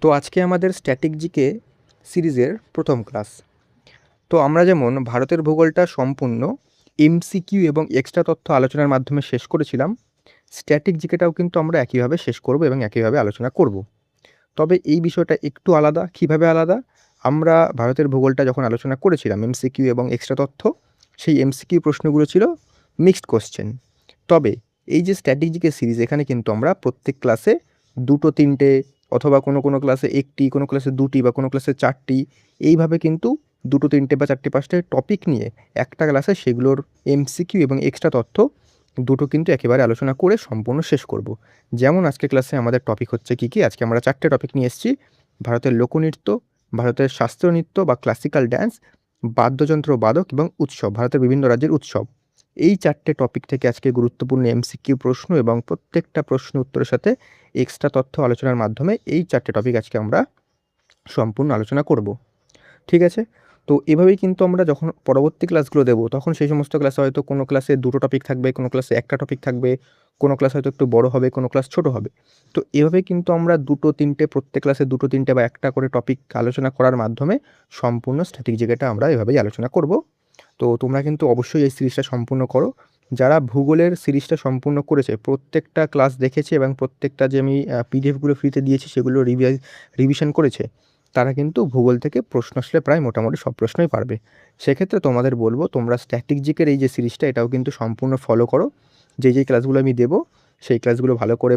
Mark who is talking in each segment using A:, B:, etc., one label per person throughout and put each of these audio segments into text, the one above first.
A: তো আজকে আমাদের স্ট্যাটিক জিকে সিরিজের প্রথম ক্লাস। তো আমরা যেমন ভারতের ভূগোলটা সম্পূর্ণ এমসিকিউ এবং এক্সট্রা তথ্য আলোচনার মাধ্যমে শেষ করেছিলাম, স্ট্যাটিক জিকেটাও কিন্তু আমরা একইভাবে শেষ করব এবং একইভাবে আলোচনা করব। তবে এই বিষয়টা একটু আলাদা। কিভাবে আলাদা? আমরা ভারতের ভূগোলটা যখন আলোচনা করেছিলাম এমসিকিউ এবং এক্সট্রা তথ্য, সেই এমসিকিউ প্রশ্নগুলো ছিল মিক্সড কোশ্চেন। তবে এই যে স্ট্যাটিক জিকে সিরিজ, এখানে কিন্তু আমরা প্রত্যেক ক্লাসে 2-3টে অথবা কোনো ক্লাসে 1টি, কোনো ক্লাসে 2টি বা কোনো ক্লাসে 4টি, এইভাবে কিন্তু 2-3টে বা 4টে-5টে টপিক নিয়ে একটা ক্লাসে সেগুলোর এমসিকিউ এবং এক্সট্রা তথ্য দুটো কিন্তু একেবারে আলোচনা করে সম্পূর্ণ শেষ করব। যেমন আজকে ক্লাসে আমাদের টপিক হচ্ছে কী? আজকে আমরা 4টে টপিক নিয়ে এসেছি। ভারতের লোকনৃত্য, ভারতের শাস্ত্রীয় নৃত্য বা ক্লাসিক্যাল ড্যান্স, বাদ্যযন্ত্র বাদক এবং উৎসব, ভারতের বিভিন্ন রাজ্যের উৎসব। এই 4টে টপিক থেকে আজকে গুরুত্বপূর্ণ এমসিকিউ প্রশ্ন এবং প্রত্যেকটা প্রশ্ন উত্তরের সাথে এক্সট্রা তথ্য আলোচনার মাধ্যমে এই 4টে টপিক আজকে আমরা সম্পূর্ণ আলোচনা করব। ঠিক আছে? তো এভাবেই কিন্তু আমরা যখন পরবর্তী ক্লাসগুলো দেবো, তখন সেই সমস্ত ক্লাসে হয়তো কোনো ক্লাসে 2টো টপিক থাকবে, কোনো ক্লাসে 1টা টপিক থাকবে, কোনো ক্লাস হয়তো একটু বড় হবে, কোনো ক্লাস ছোট হবে। তো এভাবে কিন্তু আমরা 2-3টে, প্রত্যেক ক্লাসে 2-3টে বা 1টা করে টপিক আলোচনা করার মাধ্যমে সম্পূর্ণ স্ট্যাটিক জিকেটা আমরা এভাবেই আলোচনা করব। তো তোমরা কিন্তু অবশ্যই এই সিরিজটা সম্পূর্ণ করো। যারা ভূগোলের সিরিজটা সম্পূর্ণ করেছে, প্রত্যেকটা ক্লাস দেখেছে এবং প্রত্যেকটা যে আমি পিডিএফগুলো ফ্রিতে দিয়েছি সেগুলো রিভিশন করেছে, তারা কিন্তু ভূগোল থেকে প্রশ্ন আসলে প্রায় মোটামুটি সব প্রশ্নই পারবে। সেক্ষেত্রে তোমাদের বলবো, তোমরা স্ট্যাটিক জিকের এই যে সিরিজটা, এটাও কিন্তু সম্পূর্ণ ফলো করো। যেই ক্লাসগুলো আমি দেবো, সেই ক্লাসগুলো ভালো করে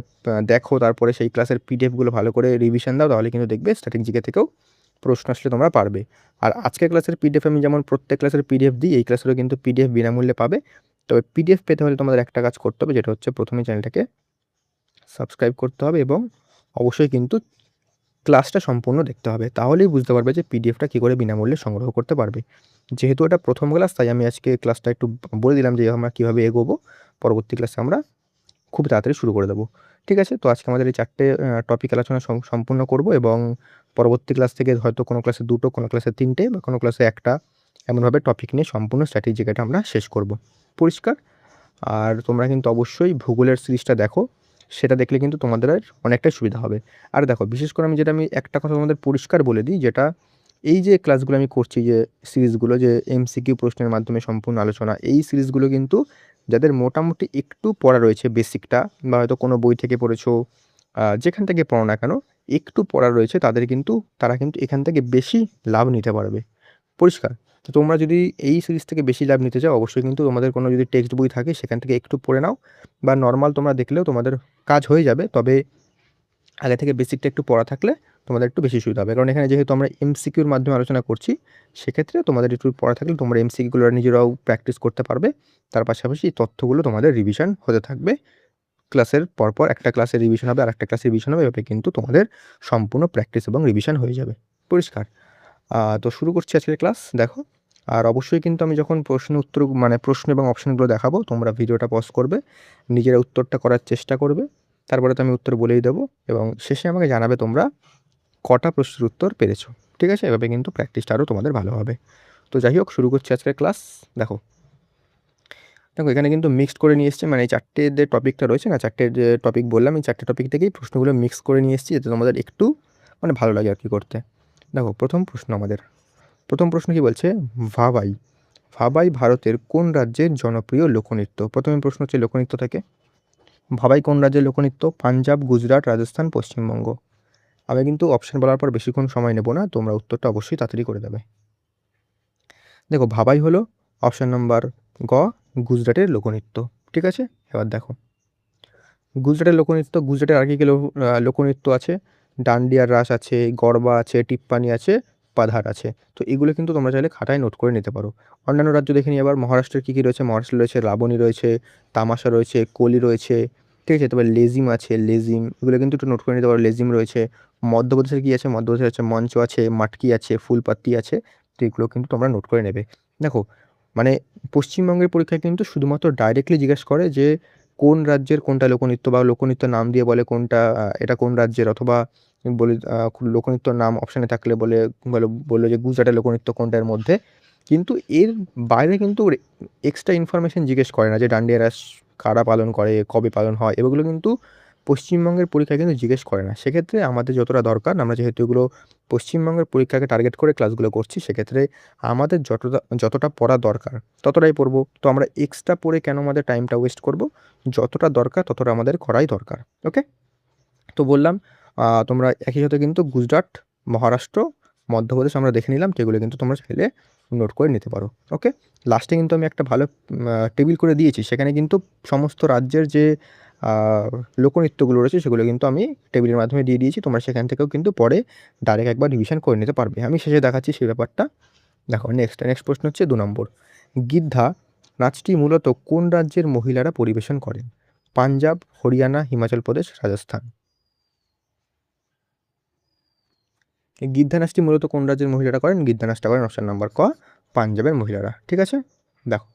A: দেখো, তারপরে সেই ক্লাসের পিডিএফগুলো ভালো করে রিভিশন দাও, তাহলে কিন্তু দেখবে স্ট্যাটিক জিকে থেকেও প্রশ্ন আসলে তোমরা পারবে। আর আজকের ক্লাসের পিডিএফ আমি যেমন প্রত্যেক ক্লাসের পিডিএফ দিই, এই ক্লাসেরও কিন্তু পিডিএফ বিনামূল্যে পাবে। তবে পিডিএফ পেতে হলে তোমাদের একটা কাজ করতে হবে, যেটা হচ্ছে প্রথমে চ্যানেলটাকে সাবস্ক্রাইব করতে হবে এবং অবশ্যই কিন্তু ক্লাসটা সম্পূর্ণ দেখতে হবে। তাহলেই বুঝতে পারবে যে পিডিএফটা কী করে বিনামূল্যে সংগ্রহ করতে পারবে। যেহেতু এটা প্রথম ক্লাস, তাই আমি আজকে ক্লাসটা একটু বলে দিলাম যে আমরা কীভাবে এগোবো। পরবর্তী ক্লাসে আমরা খুব তাড়াতাড়ি শুরু করে দেবো। ঠিক আছে? তো আজকে আমাদের এই 4টে টপিক আলোচনা সম্পূর্ণ করব এবং পরবর্তী ক্লাস থেকে হয়তো কোনো ক্লাসে 2টো, কোনো ক্লাসে 3টে বা কোনো ক্লাসে 1টা, এমনভাবে টপিক নিয়ে সম্পূর্ণ স্ট্র্যাটেজিটা আমরা শেষ করব। পরিষ্কার? আর তোমরা কিন্তু অবশ্যই ভূগোলের সিরিজটা দেখো। সেটা দেখলে কিন্তু তোমাদের আর অনেকটাই সুবিধা হবে। আর দেখো, বিশেষ করে আমি একটা কথা তোমাদের পরিষ্কার বলে দিই, যেটা এই যে ক্লাসগুলো আমি করছি, যে সিরিজগুলো, যে এমসিকিউ প্রশ্নের মাধ্যমে সম্পূর্ণ আলোচনা, এই সিরিজগুলো কিন্তু যাদের মোটামুটি একটু পড়া রয়েছে বেসিকটা, বা হয়তো কোনো বই থেকে পড়েছো, যেখান থেকে পড়ো না কেন, একটু পড়া রয়েছে তারা কিন্তু এখান থেকে বেশি লাভ নিতে পারবে। পরিষ্কার? তো তোমরা যদি এই সিরিজ থেকে বেশি লাভ নিতে চাও, অবশ্যই কিন্তু তোমাদের কোনো যদি টেক্সট বই থাকে সেখান থেকে একটু পড়ে নাও, বা নর্মাল তোমরা দেখলেও তোমাদের কাজ হয়ে যাবে। তবে আগে থেকে বেসিকটা একটু পড়া থাকলে তোমাদের একটু বেশি সুবিধা হবে। কারণ এখানে যেহেতু আমরা এমসিকিউর মাধ্যমে আলোচনা করছি, সেক্ষেত্রে তোমাদের একটু পড়া থাকলে তোমরা এমসিকিউগুলো নিজেরাও প্র্যাকটিস করতে পারবে। তার পাশাপাশি এই তথ্যগুলো তোমাদের রিভিশন হতে থাকবে। ক্লাসের পরপর একটা ক্লাসের রিভিশন হবে, আরেকটা ক্লাসের রিভিশন হবে। এভাবে কিন্তু তোমাদের সম্পূর্ণ প্র্যাকটিস এবং রিভিশন হয়ে যাবে। পরিষ্কার? তো শুরু করছি আজকের ক্লাস। দেখো, আর অবশ্যই কিন্তু আমি যখন প্রশ্ন এবং অপশনগুলো দেখাবো, তোমরা ভিডিওটা পজ করবে, নিজেরা উত্তরটা করার চেষ্টা করবে। তারপরে তো আমি উত্তর বলেই দেবো এবং শেষে আমাকে জানাবে তোমরা কটা প্রশ্নের উত্তর পেরেছো। ঠিক আছে? এভাবে কিন্তু প্র্যাকটিসটা আরও তোমাদের ভালো হবে। তো যাই হোক, শুরু করছি আজকের ক্লাস। দেখো, এখানে কিন্তু মিক্সড করে নিয়ে এসেছি, মানে এই 4টে যে টপিকটা রয়েছে না, 4টে যে টপিক বললাম, এই 4টে টপিক থেকেই প্রশ্নগুলো মিক্স করে নিয়ে এসেছি, যাতে তোমাদের একটু ভালো লাগে আর কি করতে। দেখো, প্রথম প্রশ্ন কি বলছে? ভাবাই। ভাবাই ভারতের কোন রাজ্যের জনপ্রিয় লোকনৃত্য? প্রথমে প্রশ্ন হচ্ছে লোকনৃত্য থেকে। ভাবাই কোন রাজ্যের লোকনৃত্য? পাঞ্জাব, গুজরাট, রাজস্থান, পশ্চিমবঙ্গ। আমি কিন্তু অপশান বলার পর বেশিক্ষণ সময় নেব না, তোমরা উত্তরটা অবশ্যই তাড়াতাড়ি করে দেবে। দেখো, ভাবাই হলো অপশান নম্বর গ, গুজরাটের লোকনৃত্য। ঠিক আছে? এবার দেখো, গুজরাটের লোকনৃত্য, গুজরাটের আর কি কি লোকনৃত্য আছে? ডান্ডিয়ার রাস আছে, গরবা আছে, টিপ্পানি আছে, পাধার আছে। তো এগুলো কিন্তু তোমরা চাইলে খাতায় নোট করে নিতে পারো। অন্যান্য রাজ্য দেখে নিই। আবার মহারাষ্ট্রের কী কী রয়েছে? মহারাষ্ট্রে রয়েছে লাবণী রয়েছে, তামাশা রয়েছে, কলি রয়েছে। ঠিক আছে? তবে লেজিম আছে, লেজিম, এগুলো কিন্তু একটু নোট করে নিতে পারো। লেজিম রয়েছে। মধ্যপ্রদেশের কী আছে? মধ্যপ্রদেশের হচ্ছে মঞ্চ আছে, মাটকি আছে, ফুলপাত্তি আছে। তো এগুলো কিন্তু তোমরা নোট করে নেবে। দেখো, পশ্চিমবঙ্গের পরীক্ষায় কিন্তু শুধুমাত্র ডাইরেক্টলি জিজ্ঞেস করে যে কোন রাজ্যের কোনটা লোকনৃত্য, বা লোকনৃত্যের নাম দিয়ে বলে কোনটা এটা কোন রাজ্যের, অথবা বলি লোকনৃত্যর নাম অপশানে থাকলে বললো যে গুজরাটের লোকনৃত্য কোনটার মধ্যে। কিন্তু এর বাইরে কিন্তু এক্সট্রা ইনফরমেশন জিজ্ঞেস করে না, যে ডান্ডিয়া রাস কারা পালন করে, কবে পালন হয়, এগুলো কিন্তু পশ্চিমবঙ্গের পরীক্ষায় কিন্তু জিজ্ঞেস করে না। সেক্ষেত্রে আমাদের যতটা দরকার, আমরা যেহেতু এগুলো পশ্চিমবঙ্গের পরীক্ষাকে টার্গেট করে ক্লাসগুলো করছি, সেক্ষেত্রে আমাদের যতটা পড়া দরকার ততটাই পড়ব। তো আমরা এক্সট্রা পড়ে কেন আমাদের টাইমটা ওয়েস্ট করব? যতটা দরকার ততটা আমাদের করাই দরকার। ওকে? তো বললাম তোমরা একই সাথে কিন্তু গুজরাট, মহারাষ্ট্র, মধ্যপ্রদেশ আমরা দেখে নিলাম, যেগুলো কিন্তু তোমরা চাইলে নোট করে নিতে পারো। ওকে? লাস্টে কিন্তু আমি একটা ভালো টেবিল করে দিয়েছি। সেখানে কিন্তু সমস্ত রাজ্যের যে আ লোকনৃত্যগুলো রয়েছে সেগুলো কিন্তু আমি টেবিলের মাধ্যমে দিয়ে দিয়েছি। তোমরা সেখান থেকেও কিন্তু পরে ডাইরেক্ট একবার রিভিশন করে নিতে পারবে। আমি শেষে দেখাচ্ছি সেই ব্যাপারটা। দেখো নেক্সট প্রশ্ন হচ্ছে ২ নম্বর। গিদ্ধা নাচটি মূলত কোন রাজ্যের মহিলারা পরিবেশন করেন? পাঞ্জাব, হরিয়ানা, হিমাচল প্রদেশ, রাজস্থান। এই গিদ্ধা নাচটি মূলত কোন রাজ্যের মহিলারা করেন? গিদ্ধা নাচটা করেন অপশন নাম্বার ক, পাঞ্জাবের মহিলারা। ঠিক আছে? দেখো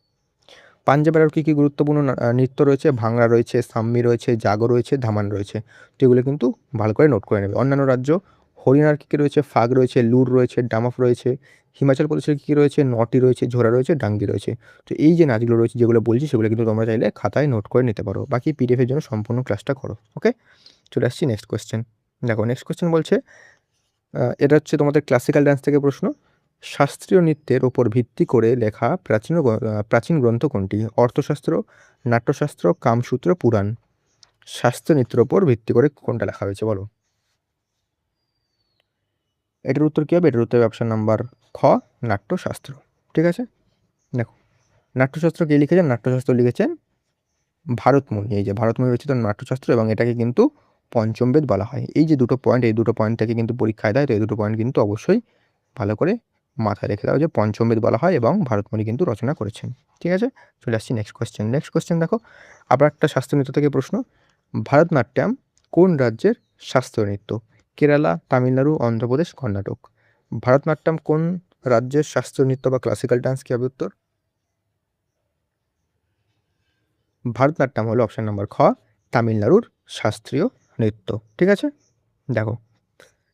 A: পাঞ্জাবের আর কী গুরুত্বপূর্ণ নৃত্য রয়েছে? ভাংড়া রয়েছে, সাম্মি রয়েছে, জাগো রয়েছে, ধামান রয়েছে। তো এগুলো কিন্তু ভালো করে নোট করে নেবে। অন্যান্য রাজ্য হরিয়ানার কী রয়েছে? ফাগ রয়েছে, লুর রয়েছে, ডামাফ রয়েছে। হিমাচল প্রদেশের কী রয়েছে? নটি রয়েছে, ঝোরা রয়েছে, ডাঙ্গি রয়েছে। তো এই যে নাচগুলো রয়েছে যেগুলো বলছি সেগুলো কিন্তু তোমরা চাইলে খাতায় নোট করে নিতে পারো। বাকি পিডিএফের জন্য সম্পূর্ণ ক্লাসটা করো। ওকে? চলে আসছি নেক্সট কোয়েশ্চেন। দেখো নেক্সট কোয়েশ্চেন বলছে এটা হচ্ছে তোমাদের ক্লাসিক্যাল ডান্স থেকে প্রশ্ন। শাস্ত্রীয় নৃত্যের ওপর ভিত্তি করে লেখা প্রাচীন গ্রন্থ কোনটি? অর্থশাস্ত্র, নাট্যশাস্ত্র, কামসূত্র, পুরাণ। শাস্ত্রীয় নৃত্যের ওপর ভিত্তি করে কোনটা লেখা হয়েছে বলো? এটার উত্তর কী হবে? এটার উত্তর হবে অপশন নাম্বার খ, নাট্যশাস্ত্র। ঠিক আছে? দেখো নাট্যশাস্ত্র কে লিখেছেন? নাট্যশাস্ত্র লিখেছেন ভারতমুনি। এই যে ভারতমুনি রচিত নাট্যশাস্ত্র, এবং এটাকে কিন্তু পঞ্চম বেদ বলা হয়। এই যে দুটো পয়েন্ট, এই দুটো পয়েন্ট থেকে কিন্তু পরীক্ষায় দেয়। তো এই দুটো পয়েন্ট কিন্তু অবশ্যই ভালো করে মাথায় রেখে দাও যে পঞ্চম বেদ বলা হয় এবং ভারতমুনি কিন্তু রচনা করেছেন। ঠিক আছে? চলে আসছি নেক্সট কোয়েশ্চেন। নেক্সট কোয়েশ্চেন দেখো আবার একটা শাস্ত্রীয় নৃত্য থেকে প্রশ্ন। ভারতনাট্যম কোন রাজ্যের শাস্ত্রীয় নৃত্য? কেরালা, তামিলনাড়ু, অন্ধ্রপ্রদেশ, কর্ণাটক। ভারতনাট্যম কোন রাজ্যের শাস্ত্রীয় নৃত্য বা ক্লাসিক্যাল ডান্স? কী হবে উত্তর? ভারতনাট্যম হলো অপশন নাম্বার খ, তামিলনাড়ুর শাস্ত্রীয় নৃত্য। ঠিক আছে? দেখো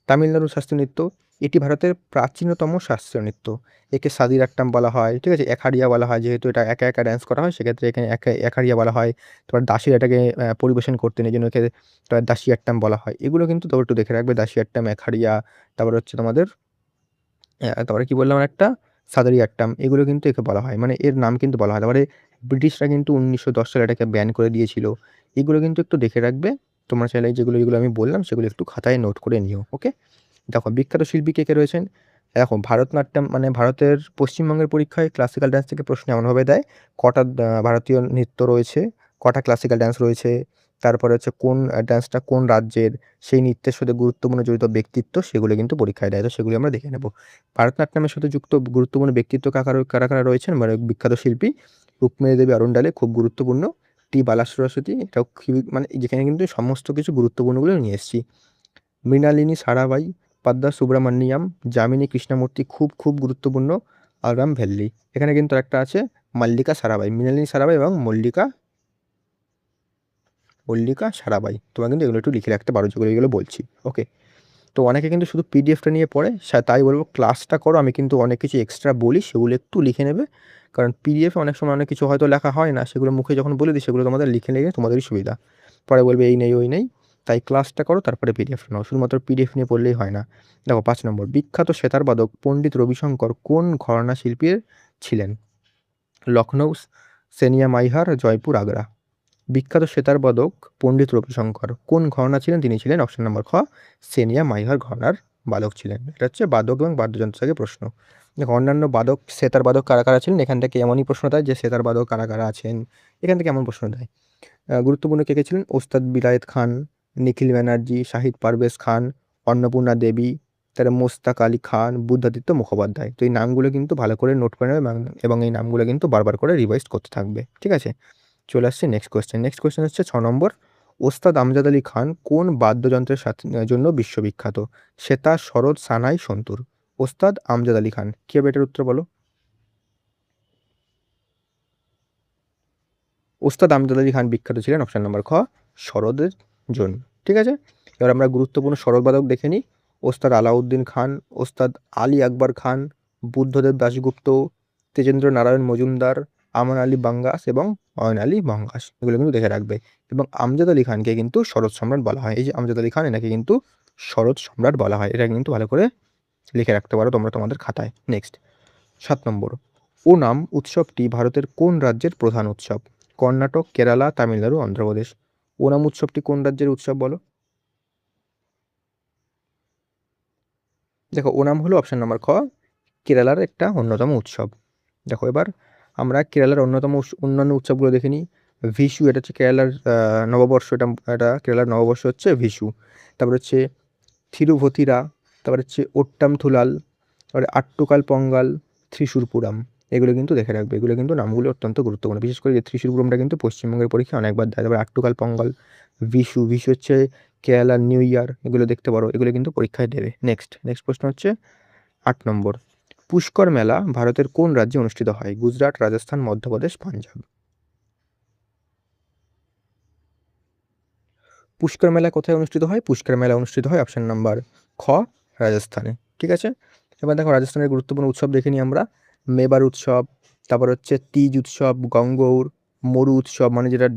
A: তামিলনাড়ুর শাস্ত্রীয় নৃত্য, এটি ভারতের প্রাচীনতম শাস্ত্রীয় নৃত্য। একে সাদিরাট্টাম বলা হয়। ঠিক আছে? একাড়িয়া বলা হয়, যেহেতু এটা একা একা ড্যান্স করা হয় সেক্ষেত্রে এখানে একাড়িয়া বলা হয়। তোমার দাসীরা এটাকে পরিবেশন করতেন, এই জন্য একে তোমার দাসিয়াট্টাম বলা হয়। এগুলো কিন্তু তোমরা একটু দেখে রাখবে, দাসিয়াট্টাম, একাড়িয়া, তারপর হচ্ছে তোমাদের তারপরে কি বললাম আরেকটা? সাদারিয়াট্টাম, এগুলো কিন্তু একে বলা হয়। মানে এর নাম কিন্তু বলা হয়। তারপরে ব্রিটিশরা কিন্তু ১৯১০ সালে এটাকে ব্যান করে দিয়েছিল। এগুলো কিন্তু একটু দেখে রাখবে। তোমরা চাইলে যেগুলো আমি বললাম সেগুলো একটু খাতায় নোট করে নিও। ওকে? দেখো বিখ্যাত শিল্পী কে রয়েছেন? দেখো ভারতনাট্যম মানে ভারতের পশ্চিমবঙ্গের পরীক্ষায় ক্লাসিক্যাল ডান্স থেকে প্রশ্ন এমনভাবে দেয়, কটা ভারতীয় নৃত্য রয়েছে, কটা ক্লাসিক্যাল ডান্স রয়েছে, তারপরে হচ্ছে কোন ডান্সটা কোন রাজ্যের, সেই নৃত্যের সাথে গুরুত্বপূর্ণ জড়িত ব্যক্তিত্ব, সেগুলো কিন্তু পরীক্ষায় দেয়। তো সেগুলো আমরা দেখে নেব। ভারতনাট্যমের সাথে যুক্ত গুরুত্বপূর্ণ ব্যক্তিত্ব কারা রয়েছেন? মানে বিখ্যাত শিল্পী রুক্মিণী দেবী অরুণডালে খুব গুরুত্বপূর্ণ। টি বালা সরস্বতী, এটাও খুবই মানে যেখানে কিন্তু সমস্ত কিছু গুরুত্বপূর্ণগুলো নিয়ে এসেছি। মৃণালিনী সারাভাই, পাদ্দা সুব্রমণিয়াম, যামিনী কৃষ্ণমূর্তি খুব গুরুত্বপূর্ণ। আরাম ভেল্লি, এখানে কিন্তু একটা আছে মল্লিকা সারাভাই, মৃণালিনী সারাভাই এবং মল্লিকা সারাভাই। তোমরা কিন্তু এগুলো একটু লিখে রাখতে পারো যেগুলো এগুলো বলছি। ওকে? তো অনেকে কিন্তু শুধু পিডিএফটা নিয়ে পড়ে, তাই বলবো ক্লাসটা করো। আমি কিন্তু অনেক কিছু এক্সট্রা বলি, সেগুলো একটু লিখে নেবে। কারণ পিডিএফে অনেক সময় অনেক কিছু হয়তো লেখা হয় না, সেগুলো মুখে যখন বলে দিই সেগুলো তোমাদের লিখে নিলে তোমাদেরই সুবিধা। পরে বলবে এই নেই ওই নেই। তাই ক্লাসটা করো, তারপরে পিডিএফ নাও। শুধুমাত্র পিডিএফ নিয়ে পড়লেই হয় না। দেখো ৫ নম্বর, বিখ্যাত সেতারবাদক পণ্ডিত রবিশঙ্কর কোন ঘরানা শিল্পীর ছিলেন? লখনৌ, সেনিয়া মাইহার, জয়পুর, আগ্রা। বিখ্যাত সেতারবাদক পণ্ডিত রবিশঙ্কর কোন ঘরানা ছিলেন? তিনি ছিলেন অপশন নাম্বার খ, সেনিয়া মাইহার ঘরানার বাদক ছিলেন। এটা হচ্ছে বাদক এবং বাদ্যযন্ত্র থেকে প্রশ্ন। দেখো অন্যান্য সেতার বাদক কারা কারা ছিলেন, এখান থেকে এমনই প্রশ্ন দেয় যে সেতার বাদক কারা কারা আছেন, এখান থেকে এমন প্রশ্ন দেয়। গুরুত্বপূর্ণ কে ছিলেন? ওস্তাদ বিলায়েত খান, নিখিল ব্যানার্জি, শাহিদ পারভেজ খান, অন্নপূর্ণা দেবী, তারপরে মোস্তাক আলী খান, বুদ্ধাদিত্য মুখোপাধ্যায়। তো এই নামগুলো কিন্তু ভালো করে নোট করে নেবে এবং এই নামগুলো কিন্তু বারবার করে রিভাইজ করতে থাকবে। ঠিক আছে? চলে আসছে নেক্সট কোয়েশ্চেন। নেক্সট কোয়েশ্চেন হচ্ছে ৬ নম্বর। ওস্তাদ আমজাদ আলী খান কোন বাদ্যযন্ত্রের জন্য বিশ্ববিখ্যাত? সেতার, সরোদ, সানাই, সন্তুর। ওস্তাদ আমজাদ আলী খান, কী হবে এটার উত্তর বলো? ওস্তাদ আমজাদ আলী খান বিখ্যাত ছিলেন অপশন নাম্বার খ, সরোদের জন্য। ঠিক আছে? এবার আমরা গুরুত্বপূর্ণ সরোদবাদক দেখে নিই। ওস্তাদ আলাউদ্দিন খান, ওস্তাদ আলী আকবর খান, বুদ্ধদেব দাশগুপ্ত, তেজেন্দ্র নারায়ণ মজুমদার, আমান আলী বাঙ্গাস এবং অয়ন আলী মহাকাশ, এগুলো কিন্তু দেখে রাখবে। এবং আমজাদ আলী খানকে কিন্তু শরৎ সম্রাট বলা হয়। এই যে আমজাদ আলী খান, এনাকে কিন্তু শরৎ সম্রাট বলা হয়। এটা কিন্তু ভালো করে লিখে রাখতে পারো তোমরা তোমাদের খাতায়। নেক্সট 7 নম্বর, ওনাম উৎসবটি ভারতের কোন রাজ্যের প্রধান উৎসব? কর্ণাটক, কেরালা, তামিলনাড়ু, অন্ধ্রপ্রদেশ। ওনাম উৎসবটি কোন রাজ্যের উৎসব বলো? দেখো, ওনাম হলো অপশন নাম্বার খ কেরালার একটা অন্যতম উৎসব। দেখো এবার আমরা কেরালার অন্যান্য উৎসবগুলো দেখে নিই। ভিশু, এটা হচ্ছে কেরালার নববর্ষ, এটা কেরালার নববর্ষ হচ্ছে ভিশু। তারপর হচ্ছে থিরুভতিরা, তারপর হচ্ছে ওট্টাম থুলাল, তারপরে আট্টুকাল পঙ্গাল, ত্রিশূরপুরাম। এগুলো কিন্তু দেখে রাখবে, এগুলো কিন্তু নামগুলো অত্যন্ত গুরুত্বপূর্ণ। বিশেষ করে যে ত্রিশূরপুরামটা কিন্তু পশ্চিমবঙ্গের পরীক্ষা অনেকবার দেয়। তারপরে আট্টুকাল পঙ্গাল, ভিশু হচ্ছে কেরালার নিউ ইয়ার, এগুলো দেখতে পারো, এগুলো কিন্তু পরীক্ষায় দেবে। নেক্সট প্রশ্ন হচ্ছে 8 নম্বর, পুষ্কর মেলা ভারতের কোন রাজ্যে অনুষ্ঠিত হয়? গুজরাট, রাজস্থান, মধ্যপ্রদেশ, পাঞ্জাব। পুষ্কর মেলা কোথায় অনুষ্ঠিত হয়? পুষ্কর মেলা অনুষ্ঠিত হয় অপশন নাম্বার খ রাজস্থানে। ঠিক আছে, এবার দেখো রাজস্থানের গুরুত্বপূর্ণ উৎসব দেখে নিই আমরা। মেবার উৎসব, তারপর হচ্ছে তিজ উৎসব, গঙ্গৌর, মরু উৎসব মানে যেটা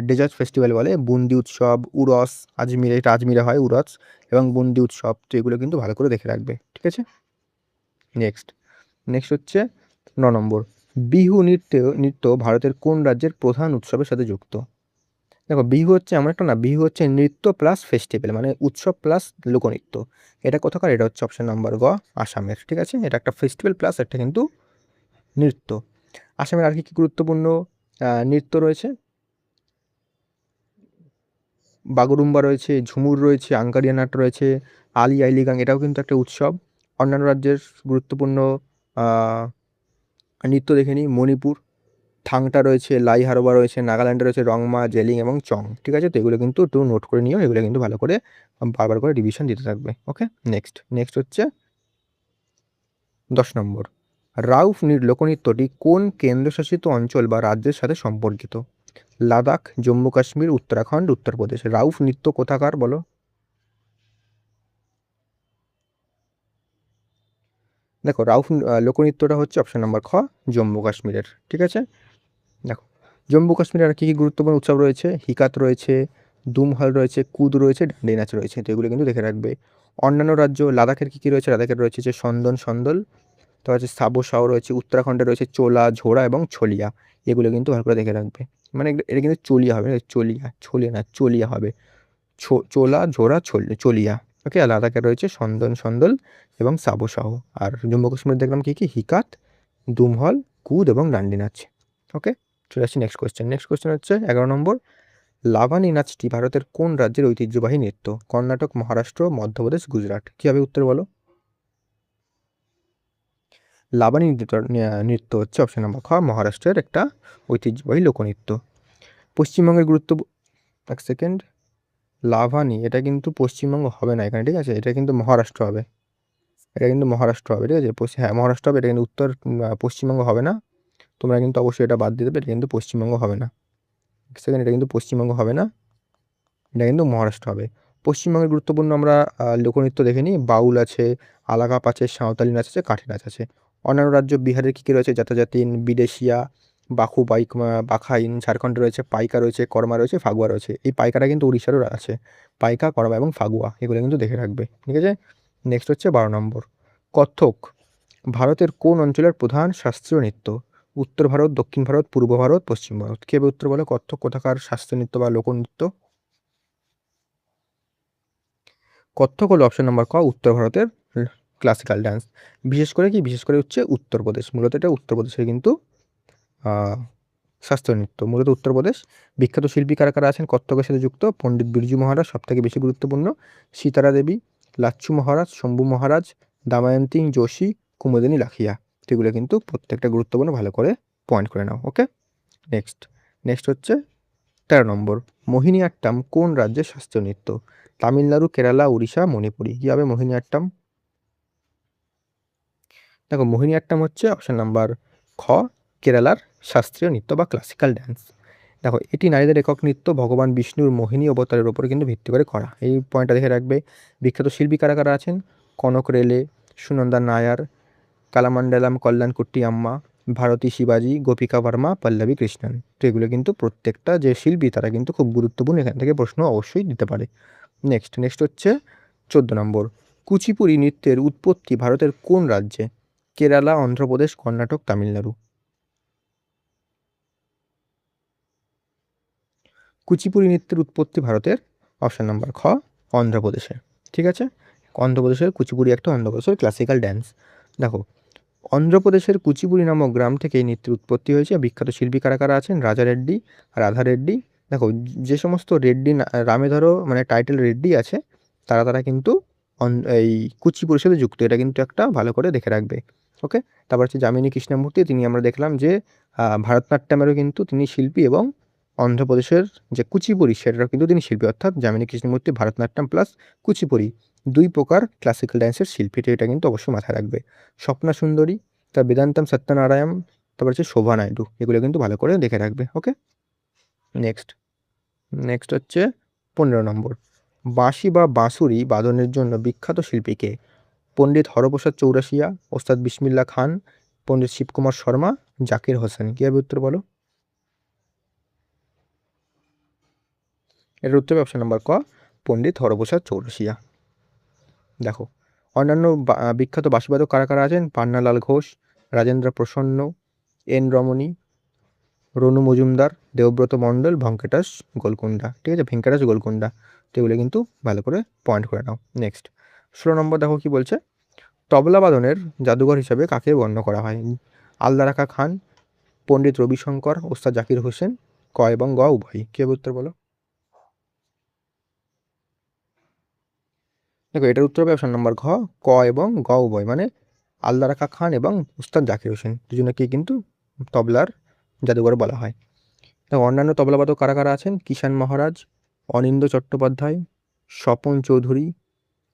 A: ডেজার্ট ফেস্টিভ্যাল বলে, বুন্দি উৎসব, উরস, আজমিরে, এটা আজমিরে হয় উরস, এবং বুন্দি উৎসব। তো এগুলো কিন্তু ভালো করে দেখে রাখবে। ঠিক আছে, নেক্সট হচ্ছে 9 নম্বর, বিহু নৃত্য ভারতের কোন রাজ্যের প্রধান উৎসবের সাথে যুক্ত? দেখো, বিহু হচ্ছে এমন একটা না, বিহু হচ্ছে নৃত্য প্লাস ফেস্টিভ্যাল, মানে উৎসব প্লাস লোকনৃত্য। এটা কোথাকার? এটা হচ্ছে অপশন নাম্বার গ আসামের। ঠিক আছে, এটা একটা ফেস্টিভ্যাল প্লাস একটা কিন্তু নৃত্য। আসামের আর কি কি গুরুত্বপূর্ণ নৃত্য রয়েছে? বাগরুম্বা রয়েছে, ঝুমুর রয়েছে, আঙ্কারিয়া নাট রয়েছে, আলি আই লিগাং, এটাও কিন্তু একটা উৎসব। অন্যান্য রাজ্যের গুরুত্বপূর্ণ নৃত্য দেখে নিই। মণিপুর থাংটা রয়েছে, লাই হারবা রয়েছে, নাগাল্যান্ডে রয়েছে রংমা, জেলিং এবং চং। ঠিক আছে, তো এগুলো কিন্তু একটু নোট করে নিও, এগুলো কিন্তু ভালো করে বারবার করে রিভিশন দিতে থাকবে। ওকে, নেক্সট হচ্ছে 10 নম্বর, রাউফ লোকনৃত্যটি কোন কেন্দ্রশাসিত অঞ্চল বা রাজ্যের সাথে সম্পর্কিত? লাদাখ, জম্মু কাশ্মীর, উত্তরাখণ্ড, উত্তরপ্রদেশ। রাউফ নৃত্য কোথাকার বলো? দেখো, রাউফ লোকনৃত্যটা হচ্ছে অপশন নাম্বার খ জম্মু কাশ্মীরের। ঠিক আছে, দেখো জম্মু কাশ্মীরে আর কী কী গুরুত্বপূর্ণ উৎসব রয়েছে? হিকাত রয়েছে, দুমহাল রয়েছে, কুদ রয়েছে, ডান্ডি নাচ রয়েছে। তো এগুলো কিন্তু দেখে রাখবে। অন্যান্য রাজ্য লাদাখের কী কী রয়েছে? লাদাখের রয়েছে যে সন্দল, তো আছে সাবো সাও রয়েছে, উত্তরাখণ্ডে রয়েছে চোলা, ঝোড়া এবং ছলিয়া। এগুলো কিন্তু ভালো করে দেখে রাখবে। মানে এটা কিন্তু চলিয়া হবে, ছলিয়া না চলিয়া হবে। চোলা, ঝোড়া, চলিয়া। ওকে, আর লাদাখে রয়েছে সন্দল এবং সাবো সাহো। আর জম্মু কাশ্মীর দেখলাম কী কী? হিকাত, দুমহল, কুদ এবং ডান্ডি নাচ। ওকে, চলে আসছি নেক্সট কোয়েশ্চেন হচ্ছে 11 নম্বর, লাভানি নাচটি ভারতের কোন রাজ্যের ঐতিহ্যবাহী নৃত্য? কর্ণাটক, মহারাষ্ট্র, মধ্যপ্রদেশ, গুজরাট। কী হবে উত্তর বলো? লাবানি নৃত্য হচ্ছে অপশন নাম্বার খ মহারাষ্ট্রের একটা ঐতিহ্যবাহী লোকনৃত্য। পশ্চিমবঙ্গের এক সেকেন্ড, লাভানি এটা কিন্তু পশ্চিমবঙ্গ হবে না এখানে। ঠিক আছে, এটা কিন্তু মহারাষ্ট্র হবে। ঠিক আছে, হ্যাঁ মহারাষ্ট্র হবে। এটা কিন্তু পশ্চিমবঙ্গ হবে না। তোমরা কিন্তু অবশ্যই এটা বাদ দিয়ে দেবে, এটা কিন্তু পশ্চিমবঙ্গ হবে না। এক সেকেন্ড, এটা কিন্তু পশ্চিমবঙ্গ হবে না, এটা কিন্তু মহারাষ্ট্র হবে। পশ্চিমবঙ্গের গুরুত্বপূর্ণ আমরা লোকনৃত্য দেখে নিই। বাউল আছে, আলাকাপ আছে, সাঁওতালি নাচ আছে, কাঠি নাচ আছে। অন্যান্য রাজ্য বিহারের কী কী রয়েছে? যাতায়াতিন, বিদেশিয়া, বাখাইন। ঝাড়খণ্ডে রয়েছে পাইকা রয়েছে, কর্মা রয়েছে, ফাগুয়া রয়েছে। এই পাইকাটা কিন্তু উড়িষ্যারও আছে। পাইকা, কর্মা এবং ফাগুয়া, এগুলো কিন্তু দেখে রাখবে। ঠিক আছে, নেক্সট হচ্ছে 12 নম্বর, কত্থক ভারতের কোন অঞ্চলের প্রধান শাস্ত্রীয় নৃত্য? উত্তর ভারত, দক্ষিণ ভারত, পূর্ব ভারত, পশ্চিম ভারত। কে উত্তর বলে? কত্থক কোথাকার শাস্ত্রীয় নৃত্য বা লোকনৃত্য? কত্থক হলো অপশন নাম্বার ক উত্তর ভারতের ক্লাসিক্যাল ডান্স। বিশেষ করে হচ্ছে উত্তরপ্রদেশ, মূলত এটা উত্তরপ্রদেশের কিন্তু শাস্ত্রীয় নৃত্য, মূলত উত্তরপ্রদেশ। বিখ্যাত শিল্পী কারা কারা আছেন কত্থকের সাথে যুক্ত? পণ্ডিত বিরজু মহারাজ সবথেকে বেশি গুরুত্বপূর্ণ, সীতারা দেবী, লাচ্ছু মহারাজ, শম্ভু মহারাজ, দামায়ন্তী যোশী, কুমুদিনী লাখিয়া। এগুলো কিন্তু প্রত্যেকটা গুরুত্বপূর্ণ, ভালো করে পয়েন্ট করে নাও। ওকে, নেক্সট হচ্ছে 13 নম্বর, মোহিনীআট্টাম কোন রাজ্যের শাস্ত্রীয় নৃত্য? তামিলনাড়ু, কেরালা, উড়িষ্যা, মণিপুরি। কী হবে মোহিনীআট্টাম? দেখো, মোহিনীআট্টাম হচ্ছে অপশন নাম্বার খ কেরালার শাস্ত্রীয় নৃত্য বা ক্লাসিক্যাল ড্যান্স। দেখো, এটি নারীদের একক নৃত্য, ভগবান বিষ্ণুর মোহিনী অবতারের উপরে কিন্তু ভিত্তি করে করা। এই পয়েন্টটা দেখে রাখবে। বিখ্যাত শিল্পী কারা কারা আছেন? কনক রেলে, সুনন্দা নায়ার, কালামান্ডালাম কল্যাণকুট্টি আম্মা, ভারতী শিবাজি, গোপিকা ভার্মা, পল্লবী কৃষ্ণন। তো এগুলো কিন্তু প্রত্যেকটা যে শিল্পী তারা কিন্তু খুব গুরুত্বপূর্ণ, এখান থেকে প্রশ্ন অবশ্যই দিতে পারে। নেক্সট হচ্ছে 14 নম্বর, কুচিপুড়ি নৃত্যের উৎপত্তি ভারতের কোন রাজ্যে? কেরালা, অন্ধ্রপ্রদেশ, কর্ণাটক, তামিলনাড়ু। কুচিপুড়ি নৃত্যের উৎপত্তি ভারতের অপশান নাম্বার খ অন্ধ্রপ্রদেশে। ঠিক আছে, অন্ধ্রপ্রদেশের কুচিপুড়ি একটা অন্ধ্রপ্রদেশের ক্লাসিক্যাল ড্যান্স। দেখো, অন্ধ্রপ্রদেশের কুচিপুড়ি নামক গ্রাম থেকে এই নৃত্যের উৎপত্তি হয়েছে। বিখ্যাত শিল্পী কারা কারা আছেন? রাজা রেড্ডি, রাধা রেড্ডি। দেখো, যে সমস্ত রেড্ডি রামে ধরো মানে টাইটেল রেড্ডি আছে, তারা কিন্তু এই কুচিপুড়ির সাথে যুক্ত। এটা কিন্তু একটা ভালো করে দেখে রাখবে। ওকে, তারপর হচ্ছে যামিনী কৃষ্ণমূর্তি, তিনি আমরা দেখলাম যে ভারতনাট্যমেরও কিন্তু তিনি শিল্পী, এবং অন্ধ্রপ্রদেশের যে কুচিপুড়ি সেটারও কিন্তু তিনি শিল্পী। অর্থাৎ যামিনী কৃষ্ণমূর্তি ভারতনাট্যম প্লাস কুচিপুড়ি দুই প্রকার ক্লাসিক্যাল ড্যান্সের শিল্পী, তো এটা কিন্তু অবশ্যই মাথায় রাখবে। স্বপ্না সুন্দরী, তার বেদান্তম সত্যনারায়ণ, তারপর হচ্ছে শোভা নাইডু, এগুলো কিন্তু ভালো করে দেখে রাখবে। ওকে, নেক্সট হচ্ছে 15 নম্বর, বাঁশি বা বাঁশুরি বাদনের জন্য বিখ্যাত শিল্পীকে? পণ্ডিত হরপ্রসাদ চৌরাশিয়া, ওস্তাদ বিসমিল্লাহ খান, পণ্ডিত শিবকুমার শর্মা, জাকির হোসেন। কি হবে উত্তর বলো? এর উত্তর অপশন নাম্বার ক পণ্ডিত হরপ্রসাদ চৌরাশিয়া। দেখো, অন্যান্য বিখ্যাত বাঁশিবাদক কারা কারা আছেন? পান্নালাল ঘোষ, রাজেন্দ্র প্রসন্ন, এন রমণী, রনু মজুমদার, দেবব্রত মণ্ডল, ভেঙ্কটাস গোলকুন্ডা। ঠিক আছে, ভেঙ্কটাস গোলকুন্ডা। তো এগুলো কিন্তু ভালো করে পয়েন্ট করে নাও। নেক্সট 16 নম্বর, দেখো কি বলছে, তবলা বাদনের জাদুঘর হিসাবে কাকে বর্ণনা করা হয়? আলদারাখা খান, পণ্ডিত রবিশঙ্কর, ওস্তাদ জাকির হোসেন, ক এবং গ উভয়। কি হবে উত্তর বলো? দেখো, এটার উত্তর হবে অপশন নাম্বার ঘ ক এবং গ উভয়, মানে আলদারাখা খান এবং উস্তাদ জাকির হোসেন দুজনকে কিন্তু তবলার জাদুঘর বলা হয়। দেখো, অন্যান্য তবলাবাদক কারা কারা আছেন? কিষান মহারাজ, অনিন্দ্য চট্টোপাধ্যায়, স্বপন চৌধুরী,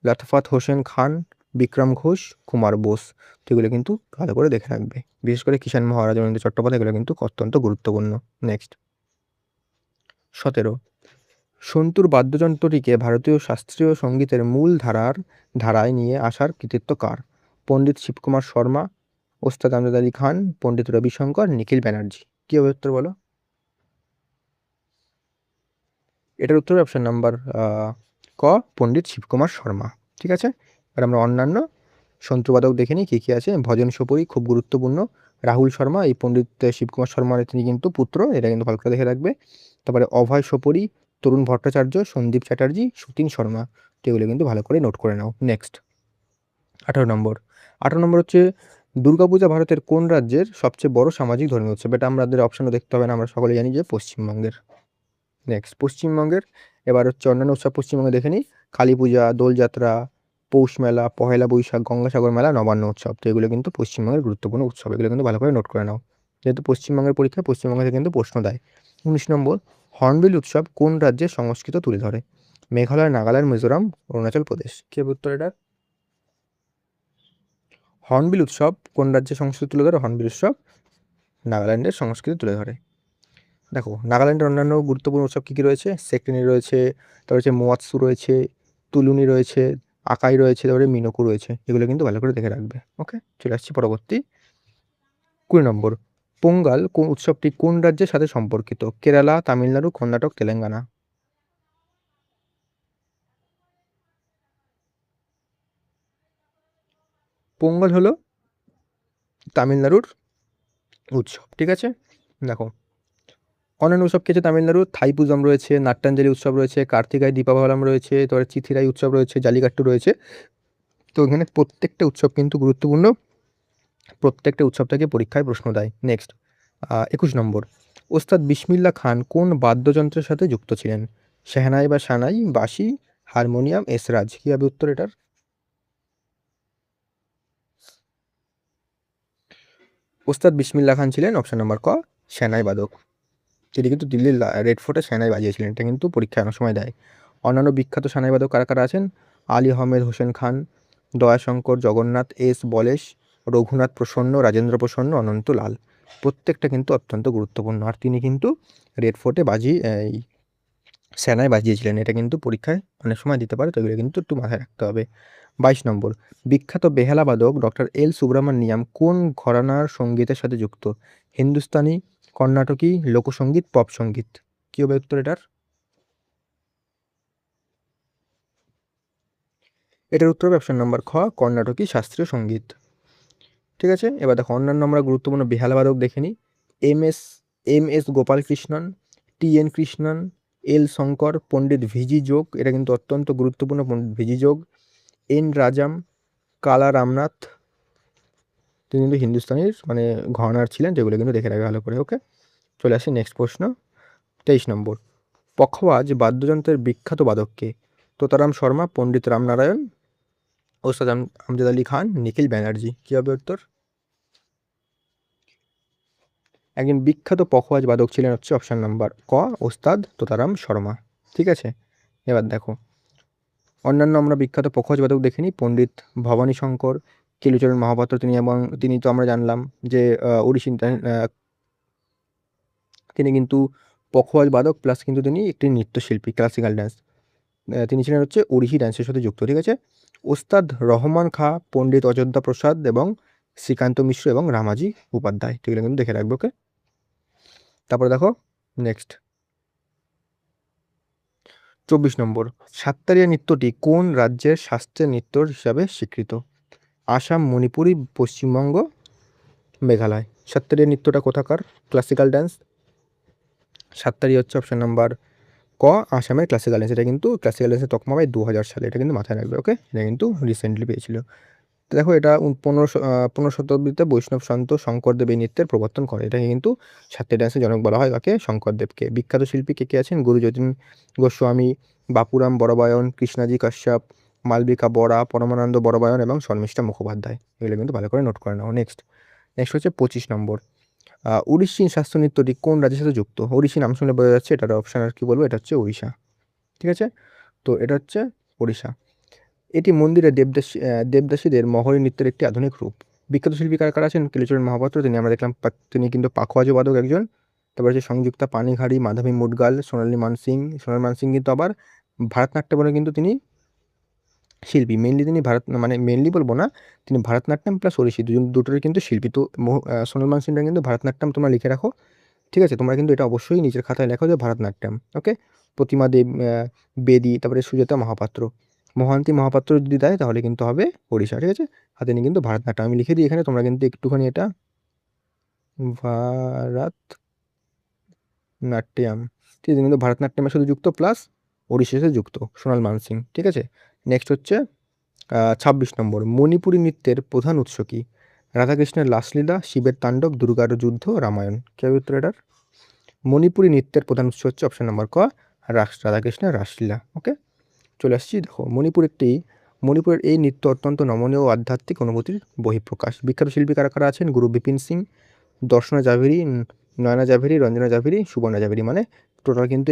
A: লতফাত হোসেন খান, বিক্রম ঘোষ, কুমার বোস। তো এগুলো কিন্তু ভালো করে দেখে রাখবে, বিশেষ করে কিষান মহারাজ, অনিন্দ্য চট্টোপাধ্যায়, এগুলো কিন্তু অত্যন্ত গুরুত্বপূর্ণ। নেক্সট 17, সন্তুর বাদ্যযন্ত্রটিকে ভারতীয় শাস্ত্রীয় সঙ্গীতের মূল ধারায় নিয়ে আসার কৃতিত্ব কার? পণ্ডিত শিবকুমার শর্মা, ওস্তাদ আমজাদ আলী খান, পণ্ডিত রবিশঙ্কর, নিখিল ব্যানার্জি। কি হবে উত্তর বলো? এটার উত্তর অপশন নাম্বার ক পণ্ডিত শিবকুমার শর্মা। ঠিক আছে, এবার আমরা অন্যান্য সন্ত্রবাদক দেখে নিই কী কী আছে। ভজন সপুরি খুব গুরুত্বপূর্ণ, রাহুল শর্মা, এই পণ্ডিত শিবকুমার শর্মার তিনি কিন্তু পুত্র, এটা কিন্তু ভালো করে দেখে রাখবে। তারপরে অভয় সপুরি, তরুণ ভট্টাচার্য, সন্দীপ চ্যাটার্জি, সুতীন শর্মা। তো এগুলো কিন্তু ভালো করে নোট করে নাও। নেক্সট 18 নম্বর হচ্ছে, দুর্গাপূজা ভারতের কোন রাজ্যের সবচেয়ে বড় সামাজিক ধর্মীয় উৎসব? এটা আমাদের অপশনও দেখতে হবে না, আমরা সকলে জানি যে পশ্চিমবঙ্গের। নেক্সট পশ্চিমবঙ্গের, এবার হচ্ছে অন্যান্য উৎসব পশ্চিমবঙ্গে দেখে নিই। কালী পূজা, দোলযাত্রা, পৌষ মেলা, পহেলা বৈশাখ, গঙ্গাসাগর মেলা, নবান্ন উৎসব। তো এগুলো কিন্তু পশ্চিমবঙ্গের গুরুত্বপূর্ণ উৎসব, এগুলো কিন্তু ভালো করে নোট করে নাও, যেহেতু পশ্চিমবঙ্গের পরীক্ষায় পশ্চিমবঙ্গ থেকে কিন্তু প্রশ্ন দেয়। 19 নম্বর, হর্নবিল উৎসব কোন রাজ্যের সংস্কৃতি তুলে ধরে? মেঘালয়, নাগাল্যান্ড, মিজোরাম, অরুণাচল প্রদেশ। কি হবে উত্তর এটা? হর্নবিল উৎসব কোন রাজ্যের সংস্কৃতি তুলে ধরে? হর্নবিল উৎসব নাগাল্যান্ডের সংস্কৃতি তুলে ধরে। দেখো, নাগাল্যান্ডের অন্যান্য গুরুত্বপূর্ণ উৎসব কী কী রয়েছে? সেকটেনি রয়েছে, তারপর হচ্ছে মোয়াৎসু রয়েছে, তুলুনি রয়েছে, আকাই রয়েছে, তারপরে মিনোকু রয়েছে। এগুলো কিন্তু ভালো করে দেখে রাখবে। ওকে, চলে আসছি পরবর্তী 20 নম্বর, পোঙ্গাল কোন উৎসবটি কোন রাজ্যের সাথে সম্পর্কিত? কেরালা, তামিলনাড়ু, কর্ণাটক, তেলেঙ্গানা। পোঙ্গল হলো তামিলনাড়ুর উৎসব। ঠিক আছে, দেখো, অন্যান্য উৎসব কি আছে? তামিলনাড়ুর থাইপুজম রয়েছে, নাট্যাঞ্জলি উৎসব রয়েছে, কার্তিকায় দীপাবলাম রয়েছে, তারপরে চিথিরাই উৎসব রয়েছে, জালিকাট্টু রয়েছে। তো এখানে প্রত্যেকটা উৎসব কিন্তু গুরুত্বপূর্ণ, প্রত্যেকটা উৎসব থেকে পরীক্ষায় প্রশ্ন দেয়। নেক্সট 21 নম্বর, ওস্তাদ বিসমিল্লাহ খান কোন বাদ্যযন্ত্রের সাথে যুক্ত ছিলেন? শেহনাই বা সানাই, বাঁশি, হারমোনিয়াম, এসরাজ। কী হবে উত্তর এটার? ওস্তাদ বিসমিল্লাহ খান ছিলেন অপশন নাম্বার ক সেনাই বাদক। তিনি কিন্তু দিল্লির রেড ফোর্টে সেনাই বাজিয়েছিলেন, এটা কিন্তু পরীক্ষায় অনেক সময় দেয়। অন্যান্য বিখ্যাত সেনাই বাদক কারা কারা আছেন? আলী আহমেদ হোসেন খান, দয়াশঙ্কর, জগন্নাথ, এস বলেশ, রঘুনাথ প্রসন্ন, রাজেন্দ্র প্রসন্ন, অনন্ত লাল। প্রত্যেকটা কিন্তু অত্যন্ত গুরুত্বপূর্ণ, আর তিনি কিন্তু রেড ফোর্টে এই সেনাই বাজিয়েছিলেন, এটা কিন্তু পরীক্ষায় অনেক সময় দিতে পারে, তো এগুলো কিন্তু একটু মাথায় রাখতে হবে। 22 নম্বর, বিখ্যাত বেহালা বাদক ডক্টর এল সুব্রমণিয়াম কোন ঘরানার সঙ্গীতের সাথে যুক্ত? হিন্দুস্তানি, কর্ণাটকী, লোকসঙ্গীত, পপ সঙ্গীত? কি হবে উত্তর এটার? এটার উত্তর হবে অপশন নাম্বার খ, কর্ণাটকী শাস্ত্রীয় সঙ্গীত। ঠিক আছে, এবার দেখো অন্যান্য আমরা গুরুত্বপূর্ণ বেহালা বাদক দেখে নিই। M S Gopalakrishnan, T N. Krishnan, L Shankar, Pandit V G Jog, এটা কিন্তু অত্যন্ত গুরুত্বপূর্ণ, পণ্ডিত ভিজি যোগ, এন রাজাম, কালা রামনাথ, তিনি কিন্তু হিন্দুস্তানির মানে ঘরানার ছিলেন, যেগুলো কিন্তু দেখে রাখা ভালো করে। ওকে, চলে আসি নেক্সট প্রশ্ন। 23 নম্বর, পখওয়াজ বাদ্যযন্ত্রের বিখ্যাত বাদককে? তোতারাম শর্মা, পণ্ডিত রামনারায়ণ, ওস্তাদ আমজাদ আলী খান, নিখিল ব্যানার্জি? কী হবে উত্তর? একজন বিখ্যাত পখওয়াজ বাদক ছিলেন হচ্ছে অপশান নাম্বার ক, ওস্তাদ তোতারাম শর্মা। ঠিক আছে, এবার দেখো অন্যান্য আমরা বিখ্যাত পখওয়াজ বাদক দেখে নিই। পণ্ডিত ভবানী শঙ্কর, কেলুচরণ মহাপাত্র, তিনি তো আমরা জানলাম যে ওড়িশি, তিনি কিন্তু পখওয়াজ বাদক প্লাস কিন্তু তিনি একটি নৃত্যশিল্পী, ক্লাসিক্যাল ডান্স, তিনি ছিলেন হচ্ছে ওড়িশি ডান্সের সাথে যুক্ত। ঠিক আছে, ওস্তাদ রহমান খাঁ, পণ্ডিত অযোধ্যা প্রসাদ এবং শ্রীকান্ত মিশ্র এবং রামাজি উপাধ্যায়, সেগুলো কিন্তু দেখে রাখবে। ওকে, তারপরে দেখো নেক্সট 24 নম্বর, সাত্তারিয়া নৃত্যটি কোন রাজ্যের শাস্ত্রীয় নৃত্য হিসাবে স্বীকৃত? আসাম, মণিপুরি, পশ্চিমবঙ্গ, মেঘালয়? সাত্তারিয়া নৃত্যটা কোথাকার ক্লাসিক্যাল ডান্স? সাত্তারিয়া হচ্ছে অপশন নাম্বার ক, আসামের ক্লাসিক্যাল ডান্স। এটা কিন্তু ক্লাসিক্যাল ডান্সের তকমা পায় 2000 সালে, এটা কিন্তু মাথায় রাখবে। ওকে, এটা কিন্তু রিসেন্টলি পেয়েছিল। তো দেখো এটা 15 শতাব্দীতে বৈষ্ণব সন্ত শঙ্করদেব এই নৃত্যের প্রবর্তন করে। এটাকে কিন্তু সাত্তারিয়া ডান্সের জনক বলা হয় কাকে? শঙ্করদেবকে। বিখ্যাত শিল্পী কে কে আছেন? গুরু যতীন গোস্বামী, বাপুরাম বড়বায়ন, কৃষ্ণাজি কাশ্যপ, মালবিকা বরা, পরমানন্দ বড়বায়ন এবং শর্মিষ্ঠা মুখোপাধ্যায়। এগুলো কিন্তু ভালো করে নোট করে নাও। নেক্সট হচ্ছে 25 নম্বর, উড়িষ্যি শাস্ত্রীয় নৃত্যটি কোন রাজ্যের সাথে যুক্ত? ওড়িশি নাম শুনে বোঝা যাচ্ছে, এটার অপশান আর কি বলবো, এটা হচ্ছে উড়িষ্যা। ঠিক আছে, তো এটা হচ্ছে ওড়িশা। এটি মন্দিরে দেবদাসীদের মহরী নৃত্যের একটি আধুনিক রূপ। বিখ্যাত শিল্পী কারা কারা আছেন? কেলুচরণ মহাপাত্র, তিনি আমরা দেখলাম তিনি কিন্তু পাখোয়াজ বাদক একজন। তারপর হচ্ছে সংযুক্তা পানিঘাড়ি, মাধবী মুদগাল, সোনালী মানসিং। সোনালী মানসিং কিন্তু আবার ভারতনাট্যমে কিন্তু তিনি শিল্পী, মেনলি তিনি মানে মেনলি বলবো না, তিনি ভারতনাট্যম প্লাস ওড়িশি দুটোরই কিন্তু শিল্পী। তো সোনাল মানসিংটা কিন্তু ভারতনাট্যম তোমরা লিখে রাখো। ঠিক আছে, তোমরা কিন্তু এটা অবশ্যই নিজের খাতায় লেখো যে ভারতনাট্যম। ওকে, প্রতিমা দেব বেদী, তারপরে সুজাতা মহাপাত্র, মহান্তি মহাপাত্র যদি দেয় তাহলে কিন্তু হবে ওড়িশা। ঠিক আছে, হাতে নিয়ে কিন্তু ভারতনাট্যম আমি লিখে দিই এখানে, তোমরা কিন্তু একটুখানি এটা ভারতনাট্যম, ঠিক আছে, কিন্তু ভারতনাট্যমের সাথে যুক্ত প্লাস ওড়িশার সাথে যুক্ত সোনাল মানসিং। ঠিক আছে, নেক্সট হচ্ছে 26 নম্বর, মণিপুরী নৃত্যের প্রধান উৎস কী? রাধাকৃষ্ণের রাসলীলা, শিবের তাণ্ডব, দুর্গার যুদ্ধ, রামায়ণ? কে হবে উত্তর এটার? মণিপুরী নৃত্যের প্রধান উৎস হচ্ছে অপশন নাম্বার ক, রাধাকৃষ্ণের রাসলীলা। ওকে, চলে আসছি। দেখো মণিপুরের এই নৃত্য অত্যন্ত নমনীয় ও আধ্যাত্মিক অনুভূতির বহিঃপ্রকাশ। বিখ্যাত শিল্পী কারা কারা আছেন? গুরু বিপিন সিং, দর্শনা জাভেরি, নয়না জাভেরি, রঞ্জনা জাভেরি, সুবর্ণা জাভেরি। মানে টোটাল কিন্তু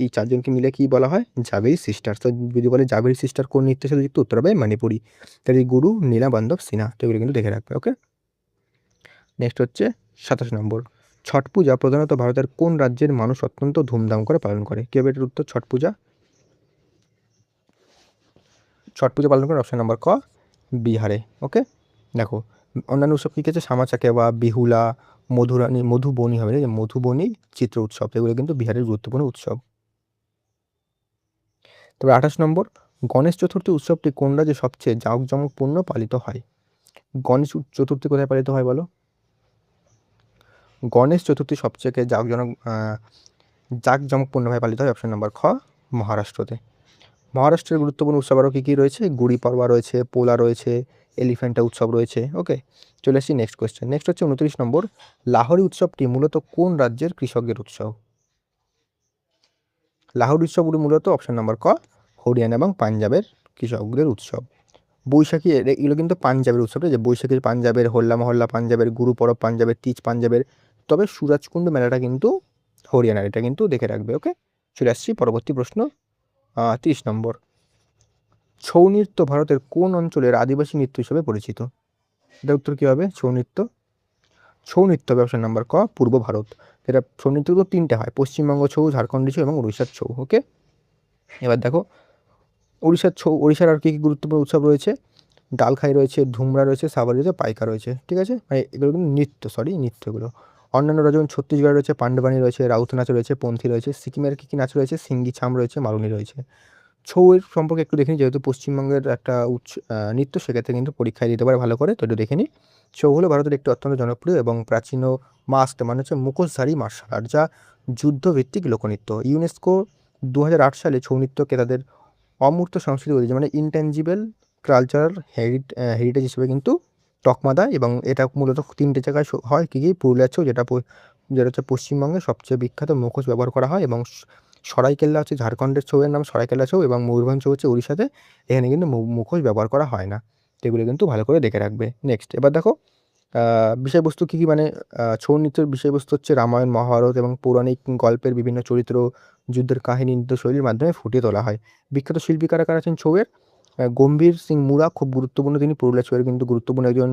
A: এই চারজনকে মিলে কি বলা হয়? জাভেরি সিস্টার। তো যদি বলে জাভেরি সিস্টার কোন নৃত্যের সাথে যুক্ত, উত্তর হবে মণিপুরি। তার এই গুরু নীলা বান্ধব সিনহা, তো এগুলো কিন্তু দেখে রাখবে। ওকে, নেক্সট হচ্ছে 27 নম্বর, ছট পূজা প্রধানত ভারতের কোন রাজ্যের মানুষ অত্যন্ত ধুমধাম করে পালন করে? কি হবে এটার উত্তর? ছট পূজা পালন করে অপশন নাম্বার ক, বিহারে। ওকে, দেখো অন্যান্য উৎসব কী আছে? শ্যামা চাকেবা, বিহুলা, মধুবনী হবে, মধুবনী চিত্র উৎসব, এগুলো কিন্তু বিহারের গুরুত্বপূর্ণ উৎসব। তবে 28 নম্বর, গণেশ চতুর্থী উৎসবটি কোন রাজ্যে সবচেয়ে জাঁকজমকপূর্ণ পালিত হয়? গণেশ চতুর্থী কোথায় পালিত হয় বলো? গণেশ চতুর্থী সবচেয়ে জাঁকজমকপূর্ণভাবে পালিত হয় অপশন নাম্বার খ, মহারাষ্ট্রতে। মহারাষ্ট্রের গুরুত্বপূর্ণ উৎসব আরও কী কী রয়েছে? গুড়ি পাড়ওয়া রয়েছে, পোলা রয়েছে, এলিফ্যান্টা উৎসব রয়েছে। ওকে, চলে আসছি নেক্সট কোয়েশ্চেন। নেক্সট হচ্ছে 29 নম্বর, লাহোরি উৎসবটি মূলত কোন রাজ্যের কৃষকদের উৎসব? লাহোরি উৎসবগুলি মূলত অপশন নাম্বার ক, হরিয়ানা এবং পাঞ্জাবের কৃষকদের উৎসব। বৈশাখী, এগুলো কিন্তু পাঞ্জাবের উৎসব, যে বৈশাখী পাঞ্জাবের, হোল্লা মহল্লা পাঞ্জাবের, গুরু পরব পাঞ্জাবের, তিজ পাঞ্জাবের। তবে সুরাজকুণ্ড মেলাটা কিন্তু হরিয়ানার, এটা কিন্তু দেখে রাখবে। ওকে, চলে আসছি পরবর্তী প্রশ্ন। 30 নম্বর, ছৌ নৃত্য ভারতের কোন অঞ্চলের আদিবাসী নৃত্য হিসেবে পরিচিত? এটার উত্তর কী হবে? ছৌ নৃত্য হবে অপশন নাম্বার ক, পূর্ব ভারত। এটা ছৌ নৃত্য তো 3টে হয়, পশ্চিমবঙ্গ ছৌ, ঝাড়খণ্ডী ছৌ এবং উড়িষ্যার ছৌ। ওকে, এবার দেখো উড়িষ্যার আর কী কী গুরুত্বপূর্ণ উৎসব রয়েছে? ডালখাই রয়েছে, ধুমরা রয়েছে, সাবারি রয়েছে, পাইকা রয়েছে, ঠিক আছে? মানে এগুলো কিন্তু নৃত্যগুলো। অন্যান্য রাজ্য যেমন ছত্তিশগড় রয়েছে, পান্ডবানি রয়েছে, রাউত নাচ রয়েছে, পন্থী রয়েছে। সিকিমের কী নাচ রয়েছে? সিঙ্গি ছাম রয়েছে, মারুনি রয়েছে। ছৌয়ের সম্পর্কে একটু দেখে নিই, যেহেতু পশ্চিমবঙ্গের একটা নৃত্য, সেক্ষেত্রে কিন্তু পরীক্ষায় দিতে পারে ভালো করে, তো একটু দেখে নিই। ছৌ হলো ভারতের একটি অত্যন্ত জনপ্রিয় এবং প্রাচীন মাস্ট মানে হচ্ছে মুখোশধারী মার্শাল আর্ট, যা যুদ্ধভিত্তিক লোকনৃত্য। ইউনেস্কো 2008 সালে ছৌ নৃত্যকে তাদের অমূর্ত সংস্কৃতি ঐতিহ্য মানে ইনট্যাঞ্জিবল কালচারাল হেরিটেজ হিসেবে কিন্তু তকমা দেয়, এবং এটা মূলত 3টে জায়গায় হয়। কী পুরুলিয়ার ছৌ, যেটা হচ্ছে পশ্চিমবঙ্গের সবচেয়ে বিখ্যাত মুখোশ ব্যবহার করা হয়, এবং সরাইকেল্লা হচ্ছে ঝাড়খণ্ডের ছৌয়ের নাম সরাইকেল্লা ছৌ, এবং ময়ূরভঞ্জ ছৌ হচ্ছে উড়িষ্যাতে। এখানে কিন্তু মুখোশ ব্যবহার করা হয় না। তো এগুলো কিন্তু ভালো করে দেখে রাখবে। নেক্সট এবার দেখো বিষয়বস্তু কী মানে ছৌ নৃত্যের বিষয়বস্তু হচ্ছে রামায়ণ, মহাভারত এবং পৌরাণিক গল্পের বিভিন্ন চরিত্র, যুদ্ধের কাহিনী নৃত্যশৈলীর মাধ্যমে ফুটিয়ে তোলা হয়। বিখ্যাত শিল্পী কারা কারা আছেন ছৌয়ের? গম্ভীর সিং মুড়া খুব গুরুত্বপূর্ণ, তিনি পুরুলিয়া ছৌয়ের কিন্তু গুরুত্বপূর্ণ একজন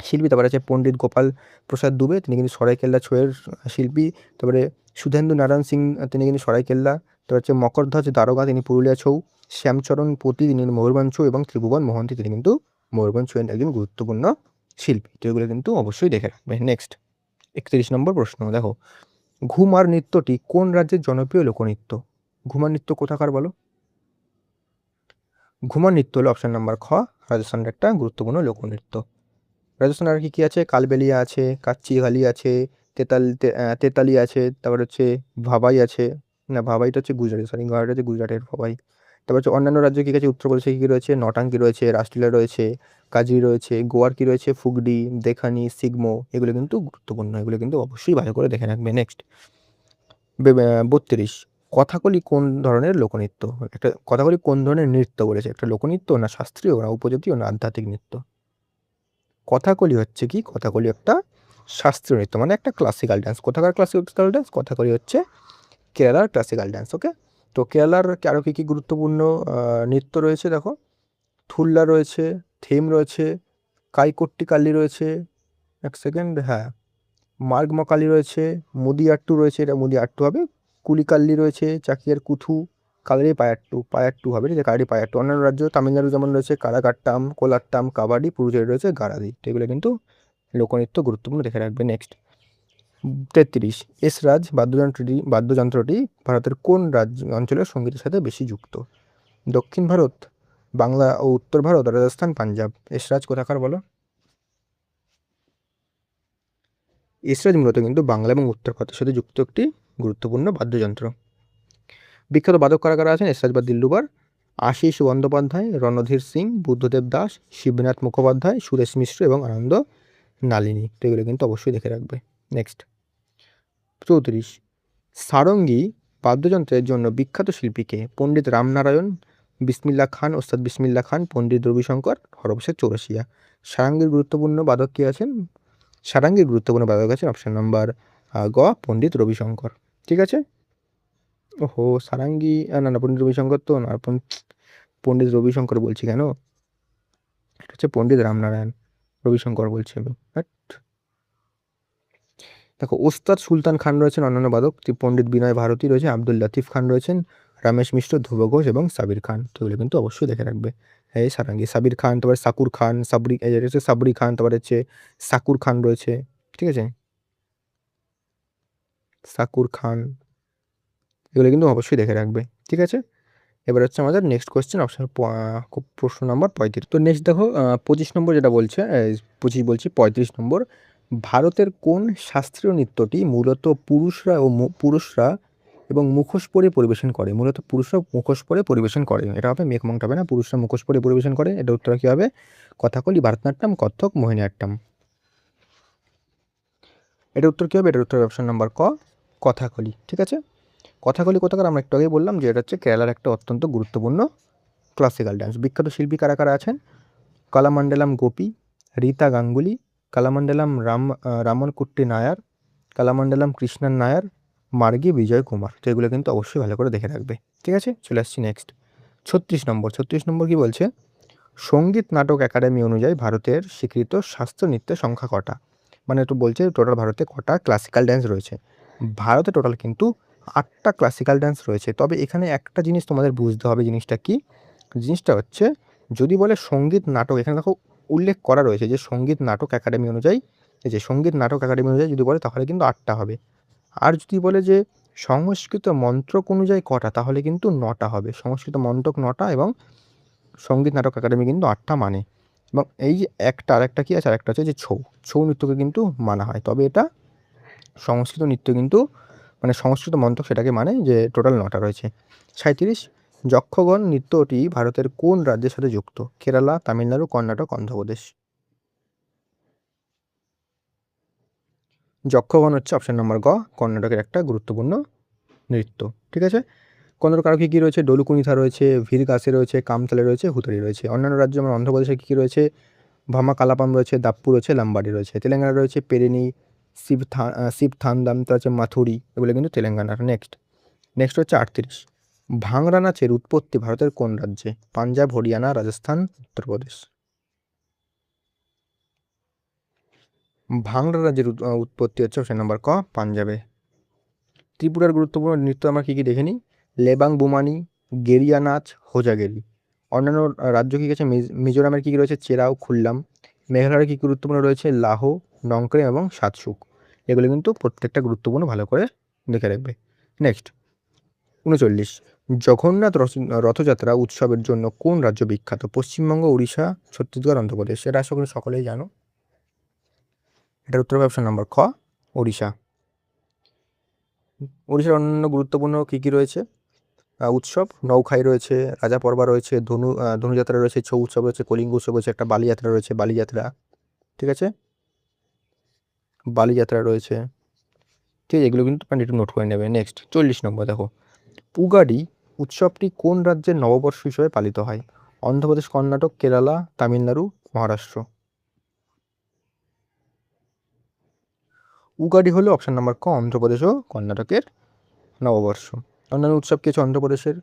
A: শিল্পী। তারপরে আছে পণ্ডিত গোপাল প্রসাদ দুবে, তিনি কিন্তু সরাইকেল্লা ছৌয়ের শিল্পী। তারপরে সুধেন্দু নারায়ণ সিং, তিনি কিন্তু সরাইকেল্লা। তারপর হচ্ছে মকরধ্বজ দারোগা, তিনি পুরুলিয়া ছৌ। শ্যামচরণ পতি, তিনি ময়ূরভঞ্জ ছৌ, এবং ত্রিভুবন মোহন্তী, তিনি কিন্তু ময়ূরভঞ্জ ছৌয়ের একজন গুরুত্বপূর্ণ শিল্পী। তো এগুলো কিন্তু অবশ্যই দেখে রাখবে। নেক্সট 31 নম্বর প্রশ্ন দেখো, ঘুমার নৃত্যটি কোন রাজ্যের জনপ্রিয় লোকনৃত্য? ঘুমার নৃত্য কোথাকার বলো? ঘুমার নৃত্য হলো অপশন নাম্বার খ, রাজস্থানের একটা গুরুত্বপূর্ণ লোকনৃত্য। রাজস্থানে আর কি আছে? কালবেলিয়া আছে, কাচ্চিঘালি আছে, তেতালি আছে, তারপর হচ্ছে ভাবাই আছে। না, ভাবাইটা হচ্ছে গুজরাট, সরি, ভাবাইটা হচ্ছে গুজরাটের ভাবাই। তারপর হচ্ছে অন্যান্য রাজ্যে কী আছে? উত্তরপ্রদেশে কী রয়েছে? নটাঙ্কি রয়েছে, রাসলীলা রয়েছে, কাজরি রয়েছে। গোয়ার কী রয়েছে? ফুগডি, দেখানি, সিগমো। এগুলো কিন্তু গুরুত্বপূর্ণ, এগুলো কিন্তু অবশ্যই ভালো করে দেখে রাখবে। নেক্সট 32, কথাকলি কোন ধরনের লোকনৃত্য? একটা কথাকলি কোন ধরনের নৃত্য বলেছে? একটা লোকনৃত্য, না শাস্ত্রীয়, না উপজাতীয়, না আধ্যাত্মিক নৃত্য? কথাকলি হচ্ছে কি? কথাকলি একটা শাস্ত্রীয় নৃত্য, মানে একটা ক্লাসিক্যাল ডান্স। কোথাকার ক্লাসিক্যাল ডান্স? কথাকলি হচ্ছে কেরালার ক্লাসিক্যাল ডান্স। ওকে, তো কেরালার আরও কী কী গুরুত্বপূর্ণ নৃত্য রয়েছে দেখো? থুল্লা রয়েছে, থেম রয়েছে, কাইকোট্টিকাল্লি রয়েছে, এক সেকেন্ড, হ্যাঁ, মার্গমকালি রয়েছে, মুদিয়াট্টু রয়েছে, এটা মুদিয়াট্টু হবে। কুলিকাল্লি রয়েছে, চাকিয়ার কুথু, কালারি পায়াট্টু হবে, ঠিক আছে, কালারি পায়াট্টু। অন্যান্য রাজ্য তামিলনাড়ু যেমন রয়েছে কারাকাট্টাম, কোলাট্টাম, কাবাডি, পুরুলিয়ায় রয়েছে গারাদি। তো এগুলো কিন্তু লোকনৃত্য গুরুত্বপূর্ণ দেখে রাখবে। নেক্সট 33, এসরাজ বাদ্যযন্ত্রটি ভারতের কোন অঞ্চলের সঙ্গীতের সাথে বেশি যুক্ত? দক্ষিণ ভারত, বাংলা ও উত্তর ভারত, রাজস্থান, পাঞ্জাব। এসরাজ কোথাকার বলো? এসরাজ মূলত কিন্তু বাংলা এবং উত্তর ভারতের সাথে যুক্ত একটি গুরুত্বপূর্ণ বাদ্যযন্ত্র। বিখ্যাত বাদক কারা কারা আছেন? এসরাজ বা দিল্লুবার, আশিস বন্দ্যোপাধ্যায়, রণধীর সিং, বুদ্ধদেব দাস, শিবনাথ মুখোপাধ্যায়, সুরেশ মিশ্র এবং আনন্দ নালিনী। তো এগুলো কিন্তু অবশ্যই দেখে রাখবে। নেক্সট 34, সারঙ্গী বাদ্যযন্ত্রের জন্য বিখ্যাত শিল্পীকে? পণ্ডিত রামনারায়ণ, বিসমিল্লা খান, ওস্তাদ বিসমিল্লা খান, পণ্ডিত রবিশঙ্কর, হরপ্রসাদ চৌরাশিয়া। সারাঙ্গীর গুরুত্বপূর্ণ বাদক কে আছেন? সারাঙ্গীর গুরুত্বপূর্ণ বাদক আছেন অপশন নাম্বার গ, পণ্ডিত রবিশঙ্কর। ঠিক আছে। ওহো, সারাঙ্গী না না, পণ্ডিত রবিশঙ্কর তো না, পণ্ডিত রবিশঙ্কর বলছি কেন? এটা হচ্ছে পণ্ডিত রামনারায়ণ, রবিশঙ্কর বলছি আমি। দেখো, ওস্তাদ সুলতান খান রয়েছেন অন্যান্য বাদক, পণ্ডিত বিনয় ভারতী রয়েছে, আব্দুল লতিফ খান রয়েছেন, রমেশ মিশ্র, ধ্রুব ঘোষ এবং সাবির খান। তো এগুলো কিন্তু অবশ্যই দেখে রাখবে। এই সারাঙ্গী, সাবির খান, তারপরে সাকুর খান, সাবরি খান, তারপরে হচ্ছে সাকুর খান রয়েছে, ঠিক আছে, সাকুর খান। এগুলো কিন্তু অবশ্যই দেখে রাখবে। ঠিক আছে, এবার হচ্ছে আমাদের নেক্সট কোয়েশ্চেন, অপশন প্রশ্ন নম্বর 35। তো নেক্সট দেখো 25 নম্বর যেটা বলছে, 35 নম্বর, ভারতের কোন শাস্ত্রীয় নৃত্যটি মূলত পুরুষরা এবং মুখোশ পরে পরিবেশন করে? মূলত পুরুষরা মুখোশ পরে পরিবেশন করে, এটা হবে মেঘমংটা হবে না, পুরুষরা মুখোশ পরে পরিবেশন করে। এটা উত্তর কী হবে? কথাকলি, ভারতনাট্যম, কত্থক, মোহিনীঅট্টম। এটার উত্তর কী হবে? এটার উত্তর অপশন নাম্বার ক, কথাকলি। ঠিক আছে, কথাকলি কোথাকার? আমরা একটু আগেই বললাম যে এটা হচ্ছে কেরালার একটা অত্যন্ত গুরুত্বপূর্ণ ক্লাসিক্যাল ডান্স। বিখ্যাত শিল্পী কারা কারা আছেন? কালামান্ডালাম গোপী, রীতা গাঙ্গুলি, কালামান্ডালাম রামন কুট্টি নায়ার, কালামান্ডালাম কৃষ্ণন নায়ার, মার্গী বিজয় কুমার। তো এগুলো কিন্তু অবশ্যই ভালো করে দেখে রাখবে। ঠিক আছে, চলে আসছি নেক্সট 36 নম্বর কী বলছে? সঙ্গীত নাটক একাডেমি অনুযায়ী ভারতের স্বীকৃত শাস্ত্রীয় নৃত্যের সংখ্যা কটা? মানে একটু বলছে টোটাল ভারতে কটা ক্লাসিক্যাল ড্যান্স রয়েছে। ভারতে টোটাল কিন্তু 8টা ক্লাসিক্যাল ড্যান্স রয়েছে। তবে এখানে একটা জিনিস তোমাদের বুঝতে হবে, জিনিসটা কি? জিনিসটা হচ্ছে যদি বলে সঙ্গীত নাটক, এখানে দেখো উল্লেখ করা রয়েছে যে সঙ্গীত নাটক একাডেমি অনুযায়ী, এই যে সঙ্গীত নাটক একাডেমি অনুযায়ী যদি বলে তাহলে কিন্তু 8টা হবে। আর যদি বলে যে সংস্কৃত মন্ত্রক অনুযায়ী কটা, তাহলে কিন্তু 9টা হবে। সংস্কৃত মন্ত্রক 9টা এবং সঙ্গীত নাটক একাডেমি কিন্তু 8টা মানে। এবং এই যে আরেকটা কি আছে, আরেকটা হচ্ছে যে ছৌ নৃত্যকে কিন্তু মানা হয়। তবে এটা সংস্কৃত নৃত্য কিন্তু মানে সংস্কৃত মন্ত্রক সেটাকে মানে, যে টোটাল 9টা রয়েছে। 37 যক্ষগণ নৃত্যটি ভারতের কোন রাজ্যের সাথে যুক্ত? কেরালা, তামিলনাড়ু, কর্ণাটক, অন্ধ্রপ্রদেশ। যক্ষগণ হচ্ছে অপশন নম্বর গ, কর্ণাটকের একটা গুরুত্বপূর্ণ নৃত্য। ঠিক আছে। কর্ণাটক আরও কী রয়েছে? ডলুকুনিথা রয়েছে, ভিরগাসে রয়েছে, কামতালে রয়েছে, হুতারি রয়েছে। অন্যান্য রাজ্য যেমন অন্ধ্রপ্রদেশে কী রয়েছে? ভামা কালাপাম রয়েছে, দাপ্পু রয়েছে, লাম্বাডি রয়েছে। তেলেঙ্গানা রয়েছে পেরেনি, শিবথান্ডাম, তার হচ্ছে মাথুরি, এগুলো কিন্তু তেলেঙ্গানার। নেক্সট হচ্ছে 38 ভাংরা নাচের উৎপত্তি ভারতের কোন রাজ্যে? পাঞ্জাব, হরিয়ানা, রাজস্থান, উত্তরপ্রদেশ। ভাংরা রাজ্যের উৎপত্তি হচ্ছে অপশন নাম্বার ক, পাঞ্জাবে। ত্রিপুরার গুরুত্বপূর্ণ নৃত্য আমরা কী কী দেখে নিই? লেবাং বুমানি, গেরিয়া নাচ, হোজাগেরি। অন্যান্য রাজ্য কী আছে? মিজোরামের কী রয়েছে? চেরাও, খুল্লাম। মেঘালয়ের কী গুরুত্বপূর্ণ রয়েছে? লাহো, নংক্রেম এবং সাতসুক। এগুলো কিন্তু প্রত্যেকটা গুরুত্বপূর্ণ, ভালো করে দেখে রাখবে। নেক্সট 39 জগন্নাথ রথযাত্রা উৎসবের জন্য কোন রাজ্য বিখ্যাত? পশ্চিমবঙ্গ, উড়িষ্যা, ছত্তিশগড়, অন্ধ্রপ্রদেশ। এটা আশা করি সকলেই জানো। এটার উত্তর হবে অপশন নাম্বার খ, ওড়িশা। ওড়িশার অন্যান্য গুরুত্বপূর্ণ কী কী রয়েছে উৎসব? নৌখাই রয়েছে, রাজা পর্বা রয়েছে, ধনুযাত্রা রয়েছে, ছৌ উৎসব রয়েছে, কলিঙ্গ উৎসব রয়েছে, একটা বালিযাত্রা রয়েছে, বালিযাত্রা। ঠিক আছে, বালিযাত্রা রয়েছে। ঠিক আছে, এগুলো কিন্তু একটু নোট করে নেবে। নেক্সট 40 নম্বর দেখো, উগাডি উৎসবটি কোন রাজ্যের নববর্ষ হিসেবে পালিত হয়? অন্ধ্রপ্রদেশ, কর্ণাটক, কেরালা, তামিলনাড়ু, মহারাষ্ট্র। উগাডি হলো অপশন নাম্বার ক, অন্ধ্রপ্রদেশ ও কর্ণাটকের নববর্ষ। অন্যান্য উৎসব কি আছে অন্ধ্রপ্রদেশের?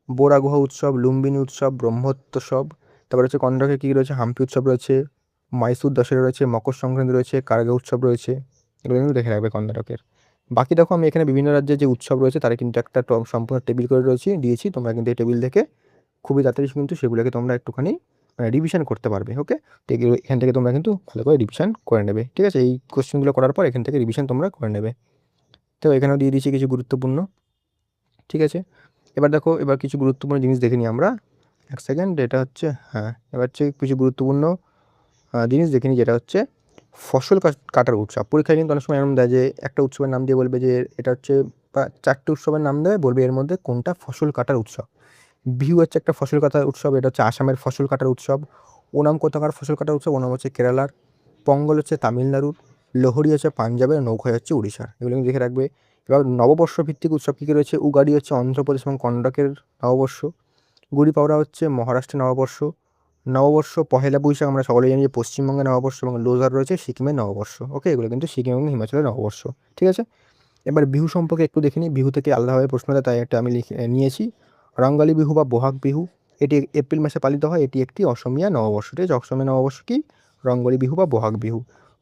A: বোরাগুহা উৎসব, লুম্বিনী উৎসব, ব্রহ্মোৎসব। তারপরে হচ্ছে কর্ণাটকে কী রয়েছে? হাম্পি উৎসব রয়েছে, মাইসুর দশেরা রয়েছে, মকর সংক্রান্তি রয়েছে, কার্গা উৎসব রয়েছে। এগুলো কিন্তু দেখে রাখবে কর্ণাটকের। বাকি দেখো আমি এখানে বিভিন্ন রাজ্যের যে উৎসব রয়েছে তারা কিন্তু একটা সম্পূর্ণ টেবিল করে দিয়েছি। তোমরা কিন্তু এই টেবিল দেখে খুবই তাড়াতাড়ি কিন্তু সেগুলোকে তোমরা একটুখানি রিভিশন করতে পারবে। ওকে, তো এখান থেকে তোমরা কিন্তু ভালো করে রিভিশন করে নেবে। ঠিক আছে, এই কোশ্চেনগুলো করার পর এখান থেকে রিভিশন তোমরা করে নেবে। তো এখানেও দিয়ে দিয়েছি কিছু গুরুত্বপূর্ণ। ঠিক আছে, এবার দেখো, এবার কিছু গুরুত্বপূর্ণ জিনিস দেখে নিই আমরা। এক সেকেন্ড, এটা হচ্ছে এবার হচ্ছে কিছু গুরুত্বপূর্ণ জিনিস দেখে নিই, যেটা হচ্ছে ফসল কাটার উৎসব। পরীক্ষায় কিন্তু অনেক সময় এরকম দেয় যে একটা উৎসবের নাম দিয়ে বলবে যে এটা হচ্ছে, বা 4টে উৎসবের নাম দেবে, বলবে এর মধ্যে কোনটা ফসল কাটার উৎসব। বিহু হচ্ছে একটা ফসল কাটার উৎসব, এটা হচ্ছে আসামের ফসল কাটার উৎসব। ওনাম কোথাকার ফসল কাটার উৎসব? ওনাম হচ্ছে কেরালার। পঙ্গল হচ্ছে তামিলনাড়ুর। লোহরি হচ্ছে পাঞ্জাবের। নৌখাই হচ্ছে উড়িষ্যার। এগুলো কিন্তু দেখে রাখবে। এবার নববর্ষ ভিত্তিক উৎসব কী কী রয়েছে? উগাডি হচ্ছে অন্ধ্রপ্রদেশ এবং কর্ণাটকের নববর্ষ। গুড়ি পাওয়া হচ্ছে মহারাষ্ট্রের নববর্ষ। নববর্ষ পহেলা বৈশাখ আমরা সকলেই জানি যে পশ্চিমবঙ্গের নববর্ষ, এবং লোজার রয়েছে সিকিমের নববর্ষ। ওকে, এগুলো কিন্তু সিকিম এবং হিমাচলের নববর্ষ। ঠিক আছে, এবার বিহু সম্পর্কে একটু দেখে নিই। বিহু থেকে আলাদাভাবে প্রশ্ন দেয়, তাই একটা আমি নিয়েছি। রঙ্গালী বিহু বা বহাগ বিহু, এটি এপ্রিল মাসে পালিত হয়। এটি একটি অসমীয়া নববর্ষ। ঠিক আছে, অসমীয়া নববর্ষ কি? রঙ্গলী বিহু বা বহাগ বিহু।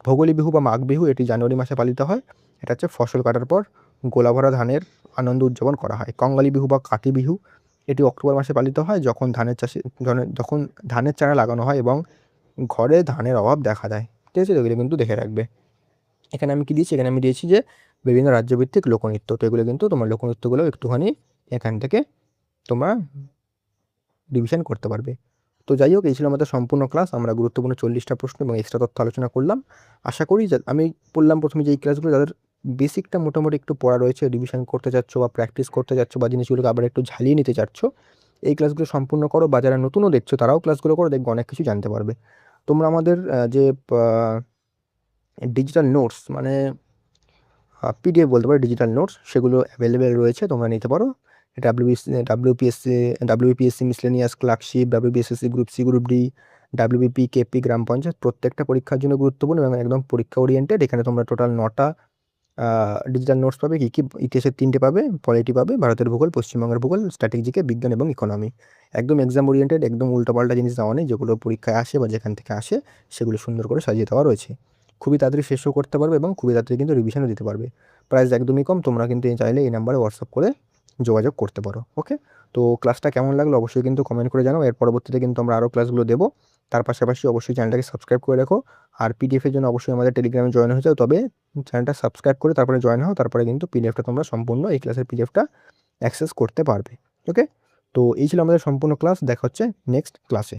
A: ভোগালী বিহু বা মাঘ বিহু, এটি জানুয়ারি মাসে পালিত হয়। এটা হচ্ছে ফসল কাটার পর গোলাভরা ধানের আনন্দ উদযাপন করা হয়। কঙ্গালী বিহু বা কাতি বিহু, এটি অক্টোবর মাসে পালিত হয়, যখন যখন ধানের চারা লাগানো হয় এবং ঘরে ধানের অভাব দেখা দেয়। ঠিক আছে, এগুলো কিন্তু দেখে রাখবে। এখানে আমি কী দিয়েছি? এখানে আমি দিয়েছি যে বিভিন্ন রাজ্যভিত্তিক লোকনৃত্য। তো এগুলো কিন্তু তোমার লোকনৃত্যগুলো একটুখানি এখান থেকে তোমরা রিভিশন করতে পারবে। তো যাই হোক, এই ছিল আমাদের সম্পূর্ণ ক্লাস। আমরা গুরুত্বপূর্ণ 40টা প্রশ্ন এবং এক্সট্রা তথ্য আলোচনা করলাম। আশা করি আমি বললাম প্রথমে যে এই ক্লাসগুলো যাদের বেসিকটা মোটামুটি একটু পড়া রয়েছে, রিভিশন করতে চাচ্ছ বা প্র্যাকটিস করতে চাচ্ছ বা জিনিসগুলোকে আবার একটু ঝালিয়ে নিতে চাচ্ছ, এই ক্লাসগুলো সম্পূর্ণ করো। বা যারা নতুনও দেখছো তারাও ক্লাসগুলো করো, দেখবে অনেক কিছু জানতে পারবে। তোমরা আমাদের যে ডিজিটাল নোটস, মানে পিডিএফ বলতে পারো, ডিজিটাল নোটস, সেগুলো অ্যাভেলেবেল রয়েছে, তোমরা নিতে পারো। WPSC miscellaneous clerkship, WBSSC group C, group D, WBP, KP, গ্রাম পঞ্চায়েত, প্রত্যেকটা পরীক্ষার জন্য গুরুত্বপূর্ণ এবং একদম পরীক্ষা ওরিয়েন্টেড। এখানে তোমরা টোটাল 9টা ডিজিটাল নোটস পাবে। কী কী? ইতিহাসের 3টে পাবে, পলিটি পাবে, ভারতের ভূগোল, পশ্চিমবঙ্গের ভূগোল, স্ট্র্যাটেজিকে, বিজ্ঞান এবং ইকোনমি। একদম এক্সাম ওরিয়েন্টেড, একদম উল্টোপাল্টা জিনিস দেওয়া নেই। যেগুলো পরীক্ষায় আসে বা যেখান থেকে আসে সেগুলো সুন্দর করে সাজিয়ে দেওয়া রয়েছে। খুবই তাড়াতাড়ি শেষও করতে পারবে এবং খুবই তাড়াতাড়ি কিন্তু রিভিশনও দিতে পারবে। প্রাইস একদমই কম। তোমরা কিন্তু চাইলে এই নাম্বারে হোয়াটসঅ্যাপ করে যোগাযোগ করতে পারো। ওকে, তো ক্লাসটা কেমন লাগলো অবশ্যই কিন্তু কমেন্ট করে জানাও। এর পরবর্তীতে কিন্তু আমরা আরও ক্লাসগুলো দেবো। তার পাশাপাশি অবশ্যই চ্যানেলটাকে সাবস্ক্রাইব করে রাখো। আর পিডিএফের জন্য অবশ্যই আমাদের টেলিগ্রামে জয়েন হয়ে যাও। তবে চ্যানেলটা সাবস্ক্রাইব করে তারপরে জয়েন হও, তারপরে কিন্তু পিডিএফটা তোমরা সম্পূর্ণ এই ক্লাসের পিডিএফটা অ্যাক্সেস করতে পারবে। ওকে, তো এই ছিল আমাদের সম্পূর্ণ ক্লাস। দেখা হচ্ছে নেক্সট ক্লাসে।